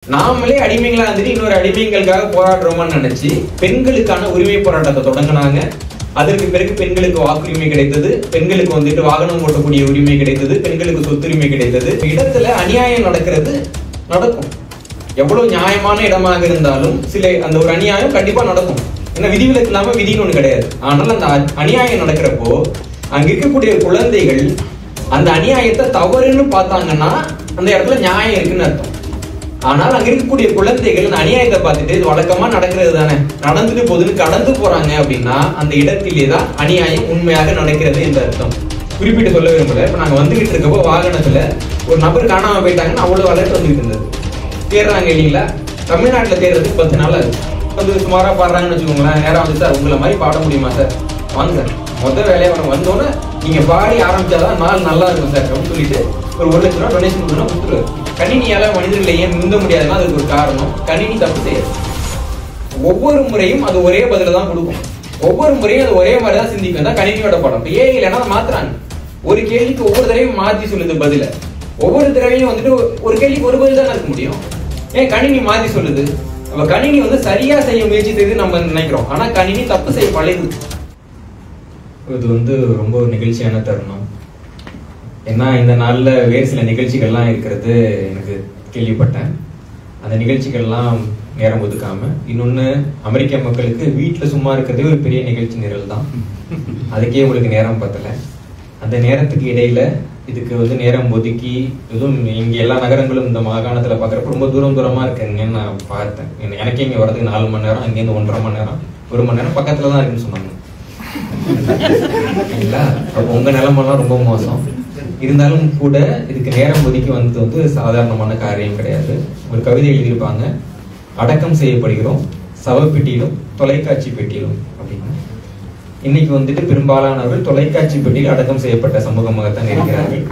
நாமளே அடிமைகளா இருந்துட்டு இன்னொரு அடிமைகளுக்காக போராடுறோமான்னு நினைச்சு பெண்களுக்கான உரிமை போராட்டத்தை தொடங்கினாங்க. அதற்கு பிறகு பெண்களுக்கு வாக்குரிமை கிடைத்தது, பெண்களுக்கு வந்துட்டு வாகனம் ஓட்டக்கூடிய உரிமை கிடைத்தது, பெண்களுக்கு சொத்துரிமை கிடைத்தது. இடத்துல அநியாயம் நடக்கும். எவ்வளவு நியாயமான இடமாக இருந்தாலும் சில அந்த ஒரு அநியாயம் கண்டிப்பா நடக்கும். ஏன்னா விதிவிலக்கு இல்லாம விதின்னு ஒண்ணு கிடையாது. ஆனால் அந்த அநியாயம் நடக்கிறப்போ அங்க இருக்கக்கூடிய குழந்தைகள் அந்த அநியாயத்தை தவறுன்னு பார்த்தாங்கன்னா அந்த இடத்துல நியாயம் இருக்குன்னு அர்த்தம். ஆனால் அங்க இருக்கக்கூடிய குழந்தைகள் அந்த அநியாயத்தை பார்த்துட்டு இது வழக்கமா நடக்கிறது தானே, நடந்துட்டு போதுன்னு கடந்து போறாங்க அப்படின்னா அந்த இடத்திலேதான் அநியாயம் உண்மையாக நடக்கிறது என்று அர்த்தம். குறிப்பிட்டு சொல்ல விரும்பல. இப்ப நாங்க வந்துகிட்டு இருக்கப்போ வாகனத்துல ஒரு நபர் காணாம போயிட்டாங்கன்னு அவ்வளவு வளர்த்து வந்துட்டு இருந்தது. தேடுறாங்க இல்லைங்களா? தமிழ்நாட்டுல தேடுறதுக்கு 10 நாள் ஆகுது. வந்து சுமாரா பாடுறாங்கன்னு வச்சுக்கோங்களேன். நேரம் வந்து சார் உங்களை மாதிரி பாட முடியுமா சார், வாங்க சார் மொத்த வேலையை வந்தோன்னே நீங்க பாடி ஆரம்பிச்சாதான் நாள் நல்லா இருக்கும் சார் அப்படின்னு சொல்லிட்டு ஒரு 1 லட்சம் ரூபாய் டொனேஷன் கொடுத்துருவாரு. கணினியால மனிதர்களை ஏன் முந்த முடியாதுன்னா அதுக்கு ஒரு காரணம், கணினி தப்பு செய்யாது. ஒவ்வொரு முறையும் அது ஒரே பதில தான் கொடுக்கும். ஒவ்வொரு முறையும் அது ஒரே மாதிரி தான் சிந்திக்கும். தான் கணினியோட படம். இப்போ ஏஐ இல்லைன்னா மாத்துறாங்க. ஒரு கேள்விக்கு ஒவ்வொரு தடவையும் மாற்றி சொல்லுது பதில. ஒவ்வொரு தடவையும் வந்துட்டு ஒரு கேள்விக்கு ஒரு பதில் தான் இருக்க முடியும். ஏன் கணினி மாற்றி சொல்லுது? நம்ம கணினி வந்து சரியா செய்ய முயற்சி செய்து நம்ம நினைக்கிறோம். ஆனா கணினி தப்பு செய்ய பழகுது. இது வந்து ரொம்ப ஒரு நிகழ்ச்சியான தருணம். ஏன்னா இந்த நாள்ல வேறு சில நிகழ்ச்சிகள்லாம் இருக்கிறது எனக்கு கேள்விப்பட்டேன். அந்த நிகழ்ச்சிகள்லாம் நேரம் ஒதுக்காம, இன்னொன்னு அமெரிக்க மக்களுக்கு வீட்டுல சும்மா இருக்கிறதே ஒரு பெரிய நிகழ்ச்சி நிரல் தான். அதுக்கே உங்களுக்கு நேரம் பத்தல. அந்த நேரத்துக்கு இடையில இதுக்கு வந்து நேரம் ஒதுக்கி, எதுவும் இங்க எல்லா நகரங்களும் இந்த மாகாணத்துல பாக்குறப்ப ரொம்ப தூரமா இருக்குங்கன்னு நான் பார்த்தேன். எனக்கே இங்க வரதுக்கு 4 மணி நேரம், அங்கேருந்து 1.5 மணி நேரம், 1 மணி நேரம் பக்கத்துலதான் இருக்குன்னு சொன்னாங்க. அப்ப உங்க நிலைமெல்லாம் ரொம்ப மோசம். இருந்தாலும் கூட இதுக்கு நேரம் ஒதுக்கி வந்தது வந்து சாதாரணமான காரியம் கிடையாது. ஒரு கவிதை எழுதியிருப்பாங்க, அடக்கம் செய்யப்படுகிறோம் சவப்பெட்டியிலும் தொலைக்காட்சி பெட்டியிலும் அப்படின்னு. இன்னைக்கு வந்துட்டு பெரும்பாலானவர்கள் தொலைக்காட்சி பெட்டியில் அடக்கம் செய்யப்பட்ட சமூகமாகத்தான் இருக்கிறார்கள்.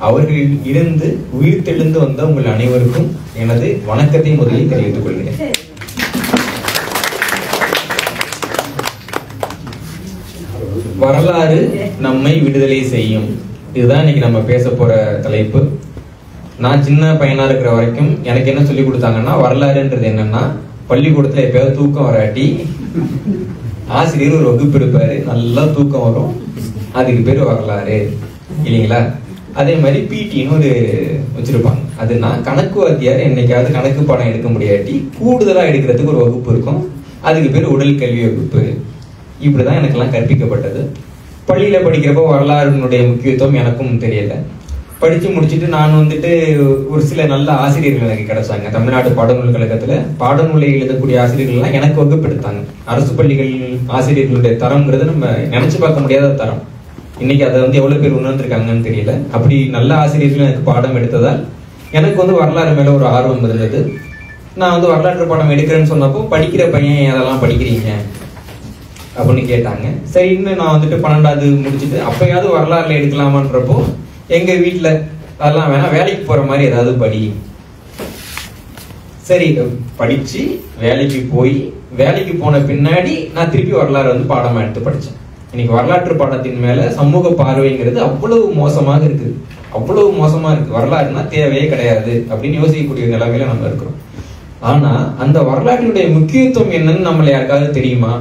அவர்கள் இருந்து உயிர் தெழுந்து வந்த உங்கள் அனைவருக்கும் எனது வணக்கத்தை முதலில் தெரிவித்துக் கொள்கிறேன். வரலாறு நம்மை விடுதலை செய்யும். இதுதான் இன்னைக்கு நம்ம பேச போற தலைப்பு. நான் சின்ன பையனா இருக்கிற வரைக்கும் எனக்கு என்ன சொல்லி கொடுத்தாங்கன்னா, வரலாறுன்றது என்னன்னா, பள்ளிக்கூடத்துல எப்பயாவது தூக்கம் வராட்டி ஆசிரியர் ஒரு வகுப்பு இருப்பாரு, நல்லா தூக்கம் வரும், அதுக்கு பேரு வரலாறு இல்லைங்களா? அதே மாதிரி பிடின்னு ஒரு வச்சிருப்பாங்க. அதுனா கணக்கு வாத்தியார் என்னைக்காவது கணக்கு பாடம் எடுக்க முடியாட்டி கூடுதலா எடுக்கிறதுக்கு ஒரு வகுப்பு இருக்கும், அதுக்கு பேர் உடல் கல்வி வகுப்பு. இப்படிதான் எனக்கெல்லாம் கற்பிக்கப்பட்டது. பள்ளியில படிக்கிறப்போ வரலாறுனுடைய முக்கியத்துவம் எனக்கும் தெரியல. படிச்சு முடிச்சுட்டு நான் வந்துட்டு ஒரு சில நல்ல ஆசிரியர்கள் எனக்கு கிடைச்சாங்க. தமிழ்நாடு பாடநூல் கழகத்துல பாடநூலை எழுதக்கூடிய ஆசிரியர்கள்லாம் எனக்கு வகுப்பு எடுத்தாங்க. அரசு பள்ளிகள் ஆசிரியர்களுடைய தரம்ங்கிறது நம்ம நினைச்சு பார்க்க முடியாத தரம். இன்னைக்கு அதை வந்து எவ்வளவு பேர் உணர்ந்திருக்காங்கன்னு தெரியல. அப்படி நல்ல ஆசிரியர்கள் எனக்கு பாடம் எடுத்ததால் எனக்கு வந்து வரலாறு மேல ஒரு ஆர்வம் இருந்தது. நான் வந்து வரலாற்று பாடம் எடுக்கிறேன்னு சொன்னப்போ, படிக்கிற பையன் அதெல்லாம் படிக்கிறீங்க அப்படின்னு கேட்டாங்க. சரின்னு நான் வந்துட்டு 12வது முடிச்சுட்டு அப்பயாவது வரலாறுல எடுக்கலாமான்றப்போ, எங்க வீட்டுல அதெல்லாம் வேணா, வேலைக்கு போற மாதிரி ஏதாவது படி. சரி படிச்சு வேலைக்கு போய், வேலைக்கு போன பின்னாடி நான் திருப்பி வரலாறு வந்து பாடமா எடுத்து படிச்சேன். இன்னைக்கு வரலாற்று பாடத்தின் மேல சமூக பார்வைங்கிறது அவ்வளவு மோசமாக இருக்குது, அவ்வளவு மோசமா இருக்கு. வரலாறுனா தேவையே கிடையாது அப்படின்னு யோசிக்கக்கூடிய நிலைமையில நம்ம இருக்கிறோம். ஆனா அந்த வரலாற்றினுடைய முக்கியத்துவம் என்னன்னு நம்மள யாருக்காவது தெரியுமா?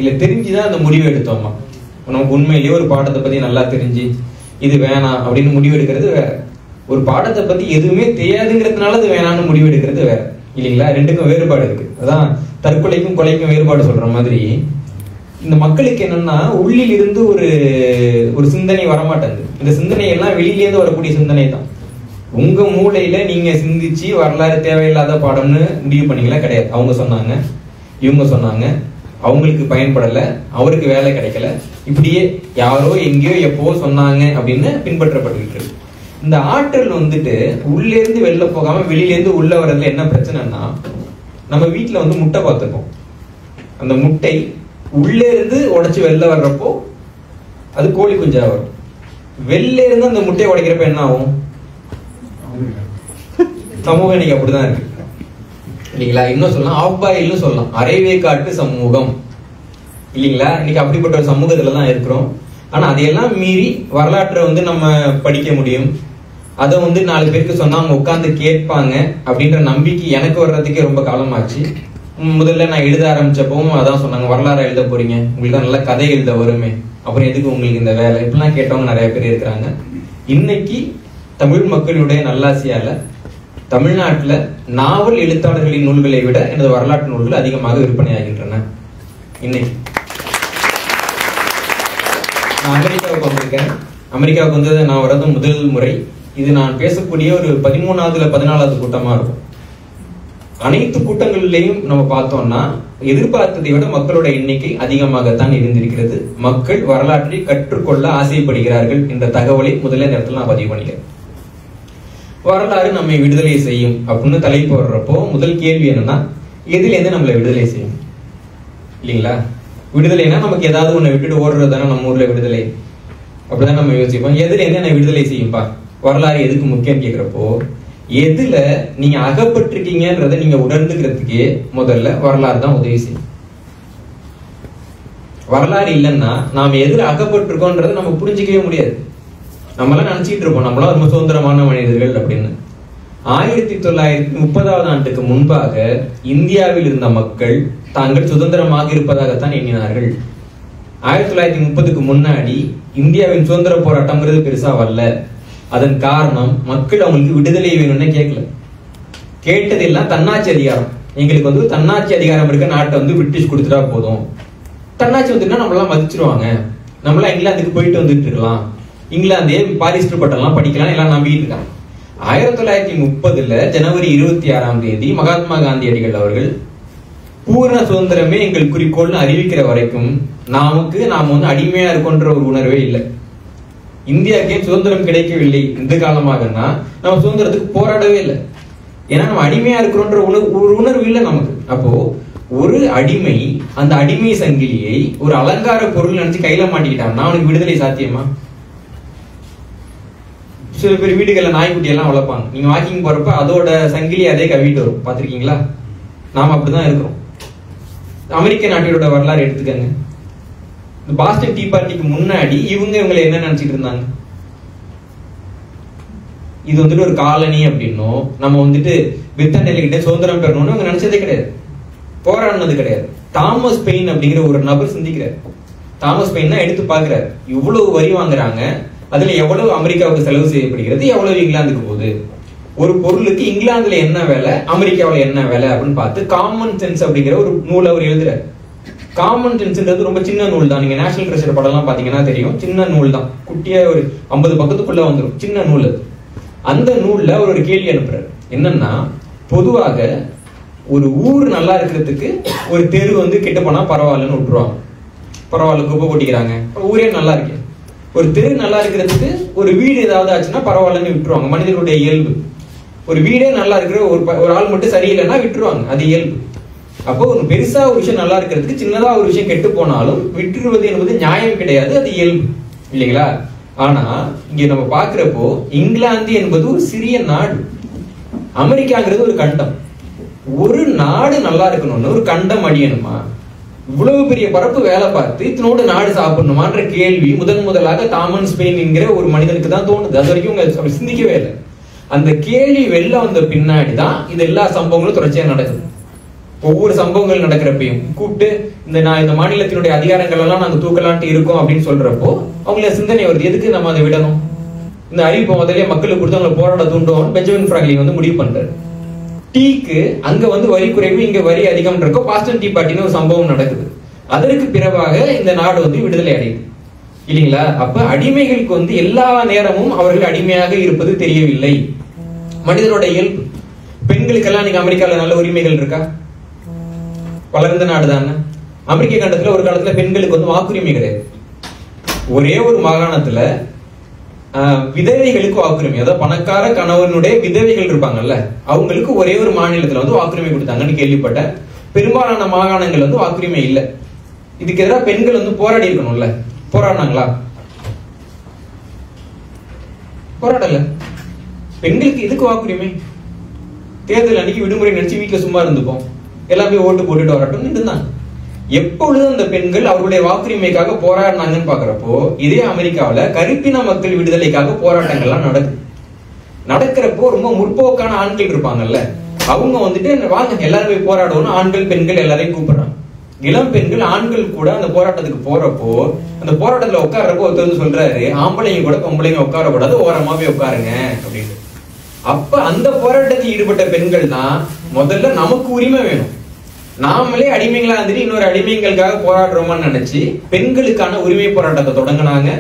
இல்ல தெரிஞ்சுதான் அந்த முடிவு எடுத்தோமா? நமக்கு உண்மையிலேயே ஒரு பாடத்தை பத்தி நல்லா தெரிஞ்சு இது வேணாம் அப்படின்னு முடிவு எடுக்கிறது வேற, ஒரு பாடத்தை பத்தி எதுவுமே தெரியாதுங்கிறதுனால அது வேணாம்னு முடிவு எடுக்கிறது வேற இல்லைங்களா? ரெண்டுக்கும் வேறுபாடு இருக்கு. அதான் தற்கொலைக்கும் கொலைக்கும் வேறுபாடு சொல்ற மாதிரி இந்த மக்களுக்கு என்னன்னா, உள்ளில் இருந்து ஒரு சிந்தனை வரமாட்டேங்குது. இந்த சிந்தனை எல்லாம் வெளியிலேருந்து வரக்கூடிய சிந்தனை தான். உங்க மூளையில நீங்க சிந்திச்சு வரலாறு தேவையில்லாத பாடம்னு முடிவு பண்ணீங்களா? கிடையாது. அவங்க சொன்னாங்க, இவங்க சொன்னாங்க, அவங்களுக்கு பயன்படல, அவருக்கு வேலை கிடைக்கல, இப்படியே யாரோ எங்கேயோ எப்போ சொன்னாங்க அப்படின்னு பின்பற்றப்பட்டு இருக்கு. இந்த ஆற்றல் வந்துட்டு உள்ளே இருந்து வெளில போகாம வெளியில இருந்து உள்ள வர்றதுல என்ன பிரச்சனைனா, நம்ம வீட்டுல வந்து முட்டை பார்த்துருக்கோம். அந்த முட்டை உள்ளே இருந்து உடைச்சு வெளில வர்றப்போ அது கோழி குஞ்சா வரும். வெளில இருந்து அந்த முட்டையை உடைக்கிறப்ப என்ன ஆகும்? சமூகம் இன்னைக்கு அப்படிதான் இருக்கு இல்லைங்களா? இன்னும் சொல்லலாம், ஆஃப் பாயில்னு சொல்லலாம், அரைவே காட்டு சமூகம் இல்லைங்களா? இன்னைக்கு அப்படிப்பட்ட ஒரு சமூகத்துல தான் இருக்கிறோம். ஆனா அதையெல்லாம் மீறி வரலாற்றை வந்து நம்ம படிக்க முடியும், அதை வந்து 4 பேருக்கு சொன்னா அவங்க உட்காந்து கேட்பாங்க அப்படின்ற நம்பிக்கை எனக்கு வர்றதுக்கே ரொம்ப காலமாச்சு. முதல்ல நான் எழுத ஆரம்பிச்சப்பவும் அதான் சொன்னாங்க, வரலாறு எழுத போறீங்க, உங்களுக்கு தான் நல்ல கதை எழுத வருமே, அப்புறம் எதுக்கு உங்களுக்கு இந்த வேலை, இப்படிலாம் கேட்டவங்க நிறைய பேர் இருக்கிறாங்க. இன்னைக்கு தமிழ் மக்களுடைய நல்லாசியால தமிழ்நாட்டில் நாவல் எழுத்தாளர்களின் நூல்களை விட எனது வரலாற்று நூல்கள் அதிகமாக விற்பனையாகின்றன. இன்னைக்கு நான் அமெரிக்காவுக்கு வந்திருக்கேன். அமெரிக்காவுக்கு வந்தது நான் வரது முதல் முறை. இது நான் பேசக்கூடிய ஒரு 13வது 14வது கூட்டமா இருக்கும். அனைத்து கூட்டங்களிலையும் நம்ம பார்த்தோம்னா எதிர்பார்த்ததை விட மக்களோட எண்ணிக்கை அதிகமாகத்தான் இருந்திருக்கிறது. மக்கள் வரலாற்றை கற்றுக்கொள்ள ஆசைப்படுகிறார்கள் என்ற தகவலை முதல்ல இந்த இடத்துல நான் பதிவு பண்ணிக்கிறேன். வரலாறு நம்மை விடுதலை செய்யும் அப்படின்னு தலைப்பு வர்றப்போ முதல் கேள்வி என்னன்னா, எதுல இருந்து நம்மளை விடுதலை செய்யும் இல்லைங்களா? விடுதலைனா நமக்கு ஏதாவது ஒண்ணு விட்டுட்டு ஓடுறது தானே நம்ம ஊர்ல விடுதலை, அப்படிதான் நம்ம யோசிப்போம். எதுல இருந்து என்னை விடுதலை செய்யும்பா, வரலாறு எதுக்கு முக்கியம் கேட்கிறப்போ, எதுல நீங்க அகப்பட்டிருக்கீங்கன்றதை நீங்க உணர்ந்துக்கிறதுக்கே முதல்ல வரலாறு தான் உதவி செய்யும். வரலாறு இல்லைன்னா நாம எதுல அகப்பட்டிருக்கோன்றதை நம்ம புரிஞ்சிக்கவே முடியாது. நம்மளாம் நினைச்சிட்டு இருப்போம் நம்மளாம் ரொம்ப சுதந்திரமான மனிதர்கள் அப்படின்னு. 1930வது ஆண்டுக்கு முன்பாக இந்தியாவில் இருந்த மக்கள் தாங்கள் சுதந்திரமாக இருப்பதாகத்தான் எண்ணினார்கள். 1930க்கு முன்னாடி இந்தியாவின் சுதந்திர போராட்டம்ங்கிறது பெருசா வரல. அதன் காரணம் மக்கள் அவங்களுக்கு விடுதலை வேணும்னு கேட்கல. கேட்டதெல்லாம் தன்னாட்சி அதிகாரம். எங்களுக்கு வந்து தன்னாட்சி அதிகாரம் இருக்க நாட்டை வந்து பிரிட்டிஷ் கொடுத்துட்டா போதும், தன்னாட்சி வந்துன்னா நம்மளாம் மதிச்சிருவாங்க, நம்மளாம் இங்கிலாந்துக்கு போயிட்டு வந்துட்டு இருக்கலாம், இங்கிலாந்தே பாரிஸ்டர் பட்டம்லாம் படிக்கலாம் எல்லாம் நம்பிட்டு இருக்காங்க. 1930 ஜனவரி 26 மகாத்மா காந்தியடிகள் அவர்கள் பூர்ண சுதந்திரமே எங்கள் குறிக்கோள்னு அறிவிக்கிற வரைக்கும் நாம வந்து அடிமையா இருக்கோன்ற ஒரு உணர்வே இல்லை. இந்தியாவுக்கே சுதந்திரம் கிடைக்கவில்லை இந்த காலமாகனா நம்ம சுதந்திரத்துக்கு போராடவே இல்லை. ஏன்னா நம்ம அடிமையா இருக்கிறோன்ற ஒரு உணர்வு இல்லை நமக்கு. அப்போ ஒரு அடிமை அந்த அடிமை சங்கிலியை ஒரு அலங்கார பொருள் நினைச்சு கையில மாட்டிக்கிட்டான்னா அவனுக்கு விடுதலை சாத்தியமா? சில பேர் வீடுகள்ல நாய்க்குட்டி எல்லாம் வளர்ப்பாங்க. நீங்க வாக்கிங் போறப்ப அதோட சங்கிலி அதே கவிட்டு வரும், பாத்திருக்கீங்களா? நாம அப்படிதான் இருக்கிறோம். அமெரிக்க நாட்டோட வரலாறு எடுத்துக்கங்க. இந்த பாஸ்டன் டீ பார்ட்டிக்கு முன்னாடி இவங்களை என்ன நினைச்சிட்டு இருந்தாங்க? இது வந்துட்டு ஒரு காலனி அப்படின்னும் நம்ம வந்துட்டு பிரித்தானியர்கிட்ட சுதந்திரம் பெறணும்னு அவங்க நினைச்சதே கிடையாது, போராடினது கிடையாது. தாமஸ் பெயின் அப்படிங்கிற ஒரு நபர் சிந்திக்கிறார். தாமஸ் பெயின் தான் எடுத்து பாக்குறாரு, இவ்வளவு வரி வாங்குறாங்க, அதுல எவ்வளவு அமெரிக்காவுக்கு செலவு செய்யப்படுகிறது, எவ்வளவு இங்கிலாந்துக்கு போகுது, ஒரு பொருளுக்கு இங்கிலாந்துல என்ன வேலை, அமெரிக்காவில் என்ன வேலை அப்படின்னு பார்த்து காமன் சென்ஸ் அப்படிங்கிற ஒரு நூல் அவர் எழுதுறாரு. காமன் சென்ஸ்ன்றது ரொம்ப சின்ன நூல் தான். நீங்க நேஷனல் ட்ரெஷர் படம்லாம் பாத்தீங்கன்னா தெரியும், சின்ன நூல் தான், குட்டியா ஒரு 50 பக்கத்துக்குள்ள வந்துடும், சின்ன நூல். அந்த நூல்ல அவர் ஒரு கேள்வி அனுப்புறாரு. என்னன்னா, பொதுவாக ஒரு ஊர் நல்லா இருக்கிறதுக்கு ஒரு தெரு வந்து கெட்டு போனா பரவாயில்லன்னு விட்டுருவாங்க, பரவாயில்ல குப்பை கொட்டிக்கிறாங்க, ஊரே நல்லா இருக்கு. ஒரு தெரு நல்லா இருக்கிறதுக்கு ஒரு வீடு ஏதாவது ஆச்சுன்னா பரவாயில்லன்னு விட்டுருவாங்க, மனிதர்களுடைய இயல்பு. ஒரு வீடே நல்லா இருக்கிற ஒரு ஆள் மட்டும் சரியில்லைன்னா விட்டுருவாங்க, அது இயல்பு. அப்போ ஒரு பெருசா ஒரு விஷயம் நல்லா இருக்கிறதுக்கு சின்னதா ஒரு விஷயம் கெட்டு போனாலும் விட்டுருவது என்பது நியாயம் கிடையாது, அது இயல்பு இல்லைங்களா? ஆனா இங்க நம்ம பாக்குறப்போ இங்கிலாந்து என்பது ஒரு சிறிய நாடு, அமெரிக்காங்கிறது ஒரு கண்டம். ஒரு நாடு நல்லா இருக்கணும்னு ஒரு கண்டம் அடியணுமா? இவ்வளவு பெரிய பரப்பு வேலை பார்த்து இத்தனோடு நாடு சாப்பிடணுமான்ற கேள்வி முதலாக தாமஸ் பெயின் என்கிற ஒரு மனிதனுக்கு தான் தோணுது. அது வரைக்கும் அவங்க சிந்திக்கவே இல்லை. அந்த கேள்வி வெளில வந்த பின்னாடிதான் இது எல்லா சம்பவங்களும் தொடர்ச்சியா நடக்குது. ஒவ்வொரு சம்பவங்கள் நடக்கிறப்பையும் கூப்பிட்டு இந்த மாநிலத்தினுடைய அதிகாரங்கள் எல்லாம் நாங்க தூக்கலான்ட்டு இருக்கோம் அப்படின்னு சொல்றப்போ அவங்கள சிந்தனை வருது, எதுக்கு நம்ம அதை விடணும்? இந்த அறிவிப்பை முதலே மக்களுக்கு கொடுத்து அவங்களை போராட தூண்டுவோம் பெஞ்சமின் பிராங்க்லின் வந்து முடிவு பண்றாரு. டீக்கு அங்க வந்து வரி குறைவு, இங்க வரி அதிகம் இருக்கோ, பாஸ்டன் டீ பார்ட்டின்னு ஒரு சம்பவம் நடக்குது. அதற்கு பிறகாக இந்த நாடு வந்து விடுதலை அடையுது இல்லைங்களா? அப்ப அடிமைகளுக்கு வந்து எல்லா நேரமும் அவர்கள் அடிமையாக இருப்பது தெரியவில்லை, மனிதனோட இயல்பு. பெண்களுக்கெல்லாம் நீங்க அமெரிக்கால நல்ல உரிமைகள் இருக்கா? வளர்ந்த நாடு தானே. அமெரிக்க கண்டத்துல ஒரு காலத்துல பெண்களுக்கு வந்து வாக்குரிமை கிடையாது. ஒரே ஒரு மாகாணத்துல விதவைகளுக்கு வாக்குரிமை, அதாவது பணக்கார கணவனுடைய விதவைகள் இருப்பாங்கல்ல, அவங்களுக்கு ஒரே ஒரு மாநிலத்துல வந்து வாக்குரிமை கொடுத்தாங்கன்னு கேள்விப்பட்டேன். பெரும்பாலான மாகாணங்கள் வந்து வாக்குரிமை இல்லை. இதுக்கு எதிராக பெண்கள் வந்து போராடி இருக்கணும்ல, போராடினாங்களா? போராடல. பெண்களுக்கு எதுக்கு வாக்குரிமை? தேர்தல் அன்னைக்கு விடுமுறை நினைச்சு வீட்டுல சும்மா இருந்துப்போம், எல்லாமே ஓட்டு போட்டுட்டு வரட்டும் இருந்தாங்க. எப்பொழுது அந்த பெண்கள் அவருடைய வாக்குரிமைக்காக போராடினாங்கன்னு பாக்குறப்போ இதே அமெரிக்காவில கருப்பின மக்கள் விடுதலைக்காக போராட்டங்கள்லாம் நடக்குது. நடக்கிறப்போ ரொம்ப முற்போக்கான ஆண்கள் இருப்பாங்கல்ல, அவங்க வந்துட்டு வாங்க எல்லாரும் போய் போராடுவோம்னு ஆண்கள் பெண்கள் எல்லாரையும் கூப்பிடுறாங்க. இளம் பெண்கள் ஆண்கள் கூட அந்த போராட்டத்துக்கு போறப்போ அந்த போராட்டத்துல உட்கார்றப்போ ஒருத்தர் சொல்றாரு, ஆம்பளைங்க கூட பொம்பளைங்க உட்காரக்கூடாது, ஓரமா போய் உட்காருங்க அப்படின்னு. அப்ப அந்த போராட்டத்தில் ஈடுபட்ட பெண்கள் தான் முதல்ல நமக்கு உரிமை வேணும், நாமளே அடிமைகளா இருந்துட்டு இன்னொரு அடிமைகளுக்காக போராடுறோமான்னு நினைச்சு பெண்களுக்கான உரிமை போராட்டத்தை தொடங்கினாங்க.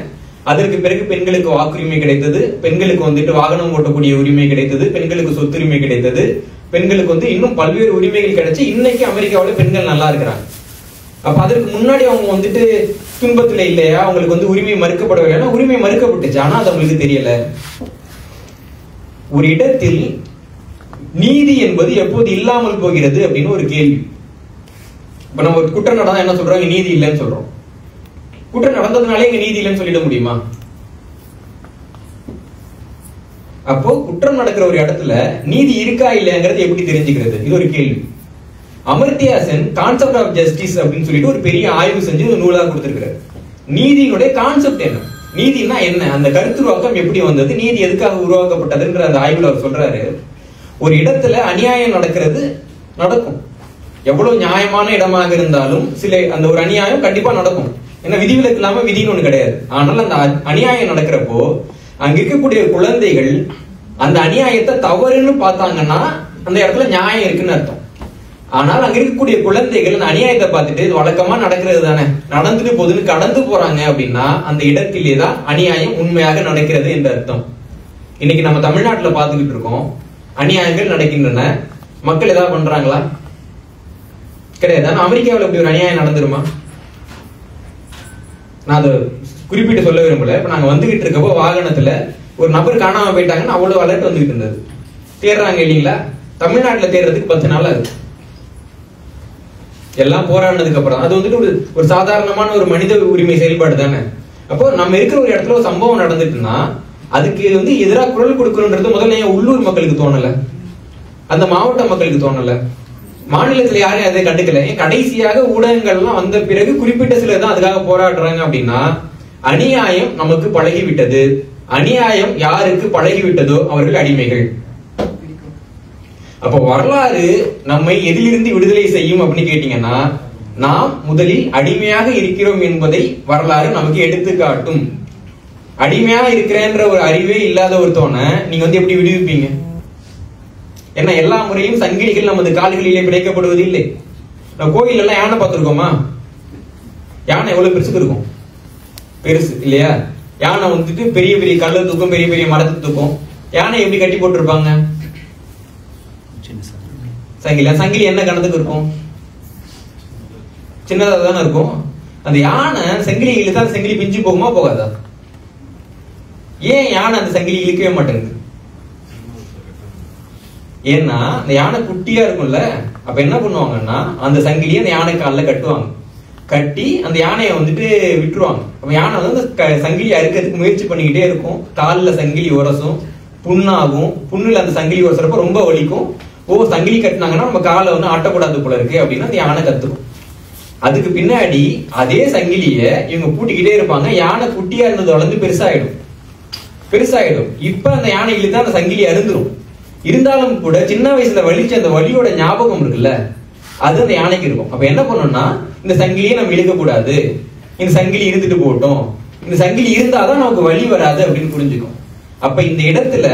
அதற்கு பிறகு பெண்களுக்கு வாக்குரிமை கிடைத்தது, பெண்களுக்கு வந்துட்டு வாகனம் ஓட்டக்கூடிய உரிமை கிடைத்தது, பெண்களுக்கு சொத்துரிமை கிடைத்தது, பெண்களுக்கு வந்து இன்னும் பல்வேறு உரிமைகள் கிடைச்சு இன்னைக்கு அமெரிக்காவில் பெண்கள் நல்லா இருக்கிறாங்க. அப்ப அதற்கு முன்னாடி அவங்க வந்துட்டு துன்பத்துல இல்லையா, அவங்களுக்கு வந்து உரிமை மறுக்கப்படவில்லைன்னா உரிமை மறுக்கப்பட்டுச்சு, ஆனா அது அவங்களுக்கு தெரியல. ஒரு இடத்தில் நீதி என்பது எப்போது இல்லாமல் போகிறது அப்படின்னு ஒரு கேள்வி. இப்ப நம்ம ஒரு குற்றம் நடந்தா என்ன சொல்றோம், நீதி இல்லைன்னு சொல்றோம். குற்றம் நடந்ததுனாலே இங்க நீதி இல்லைன்னு சொல்லிட முடியுமா? அப்போ குற்றம் நடக்கிற ஒரு இடத்துல நீதி இருக்கா இல்லையாங்கிறது எப்படி தெரிஞ்சுக்கிறது, இது ஒரு கேள்வி. Amartya Sen concept of justice அப்படின்னு சொல்லிட்டு ஒரு பெரிய ஆய்வு செஞ்சு ஒரு நூலா கொடுத்திருக்கிறார். நீதியினுடைய கான்செப்ட் என்ன, நீதினா என்ன, அந்த கருத்துருவாக்கம் எப்படி வந்தது, நீதி எதுக்காக உருவாக்கப்பட்டதுன்ற அந்த ஆய்வுல அவர் சொல்றாரு, ஒரு இடத்துல அநியாயம் நடக்கிறது நடக்கும், எவ்வளவு நியாயமான இடமாக இருந்தாலும் சில அந்த ஒரு அநியாயம் கண்டிப்பா நடக்கும், ஏன்னா விதிவிலக்கு இல்லாம விதின்னு ஒண்ணு கிடையாது. ஆனால் அந்த அநியாயம் நடக்கிறப்போ அங்க இருக்கக்கூடிய குழந்தைகள் அந்த அநியாயத்தை தவறுன்னு பார்த்தாங்கன்னா அந்த இடத்துல நியாயம் இருக்குன்னு அர்த்தம். ஆனால் அங்க இருக்கக்கூடிய குழந்தைகள் அந்த அநியாயத்தை பார்த்துட்டு இது வழக்கமா நடக்கிறது தானே, நடந்துட்டு போதுன்னு கடந்து போறாங்க அப்படின்னா அந்த இடத்திலே தான் அநியாயம் உண்மையாக நடக்கிறது என்ற அர்த்தம். இன்னைக்கு நம்ம தமிழ்நாட்டுல பார்த்துக்கிட்டு இருக்கோம், அநியாயங்கள் நடக்கின்றன, மக்கள் ஏதாவது பண்றாங்களா? கிடையாது. ஆனா அமெரிக்காவில் இப்படி ஒரு அநியாயம் நடந்துருமா? நான் அதை குறிப்பிட்டு சொல்ல விரும்பல. இப்ப நாங்க வந்துகிட்டு இருக்கப்போ வாகனத்துல ஒரு நபர் காணாம போயிட்டாங்கன்னு அவ்வளவு அலர்ட் வந்துகிட்டு இருந்தது. தேடுறாங்க இல்லைங்களா? தமிழ்நாட்டுல தேடுறதுக்கு 10 நாள் ஆகுது. எல்லாம் போராடினதுக்கு அப்புறம் அது வந்துட்டு ஒரு சாதாரணமான ஒரு மனித உரிமை செயல்பாடு தானே. அப்போ நம்ம இருக்கிற ஒரு இடத்துல ஒரு சம்பவம் நடந்துட்டுன்னா அதுக்கு வந்து எதிராக குரல் கொடுக்கணுன்றது முதல்ல ஏன் உள்ளூர் மக்களுக்கு தோணல, அந்த மாவட்ட மக்களுக்கு தோணல, மாநிலத்துல யாரையும் அதை கண்டுக்கல? ஏன் கடைசியாக ஊடகங்கள்லாம் வந்த பிறகு குறிப்பிட்ட சிலர் தான் அதுக்காக போராடுறாங்க அப்படின்னா அநியாயம் நமக்கு பழகிவிட்டது. அநியாயம் யாருக்கு பழகிவிட்டதோ அவர்கள் அடிமைகள். அப்போ வரலாறு நம்மை எதிலிருந்து விடுதலை செய்யும் அப்படின்னு கேட்டீங்கன்னா நாம் முதலில் அடிமையாக இருக்கிறோம் என்பதை வரலாறு நமக்கு எடுத்து காட்டும். அடிமையாக இருக்கிறேன்ற ஒரு அறிவே இல்லாத ஒருத்தவனை நீங்க வந்து எப்படி விடுவிப்பீங்க? ஏன்னா எல்லா முறையும் சங்கிலிகள் நமது கால்களிலே பிடிக்கப்படுவது இல்லை. நம்ம கோயில் எல்லாம் யானை பார்த்திருக்கோமா? யானை எவ்வளவு பெருசுக்கு இருக்கும், பெருசு இல்லையா? யானை வந்துட்டு பெரிய பெரிய கல்ல தூக்கும், பெரிய பெரிய மரத்தை தூக்கும். யானை எப்படி கட்டி போட்டிருப்பாங்க? சங்கிலி. சங்கிலி என்ன கணத்துக்கு இருக்கும்? சின்னதா தானே இருக்கும். அந்த யானை சங்கிலி இழுத்தா அந்த சங்கிலி பிஞ்சு போகுமா போகாதா? ஏன் யானை அந்த சங்கிலி இழுக்கவே மாட்டேங்குது? ஏன்னா அந்த யானை குட்டியா இருக்கும்ல, அப்ப என்ன பண்ணுவாங்கன்னா அந்த சங்கிலியை அந்த யானை காலில் கட்டுவாங்க, கட்டி அந்த யானையை வந்துட்டு விட்டுருவாங்க. அப்ப யானை வந்து அந்த சங்கிலி அறுக்கிறதுக்கு முயற்சி பண்ணிக்கிட்டே இருக்கும், காலில் சங்கிலி உரசும், புண்ணாகும், புண்ணுல அந்த சங்கிலி உரசுறப்ப ரொம்ப வலிக்கும். சங்கிலி கட்டினாங்கன்னா நம்ம காலை வந்து ஆட்டக்கூடாது போல இருக்கு அப்படின்னு அந்த யானை கத்துக்கும். அதுக்கு பின்னாடி அதே சங்கிலிய இவங்க பூட்டிக்கிட்டே இருப்பாங்க. யானை குட்டியா இருந்தது வளர்ந்து பெருசாயிடும். இப்ப அந்த யானை இழுத்தா அந்த சங்கிலி அருந்துரும். இருந்தாலும் கூட சின்ன வயசுல வலிச்ச அந்த வலியோட ஞாபகம் இருக்குல்ல, அது அந்த யானைக்கு இருக்கும். அப்ப என்ன பண்ணணும்னா இந்த சங்கிலியை நம்ம இழுக்க கூடாது, இந்த சங்கிலி இருந்துட்டு போகட்டும், இந்த சங்கிலி இருந்தாதான் நமக்கு வலி வராது அப்படின்னு புரிஞ்சுக்கும். அப்ப இந்த இடத்துல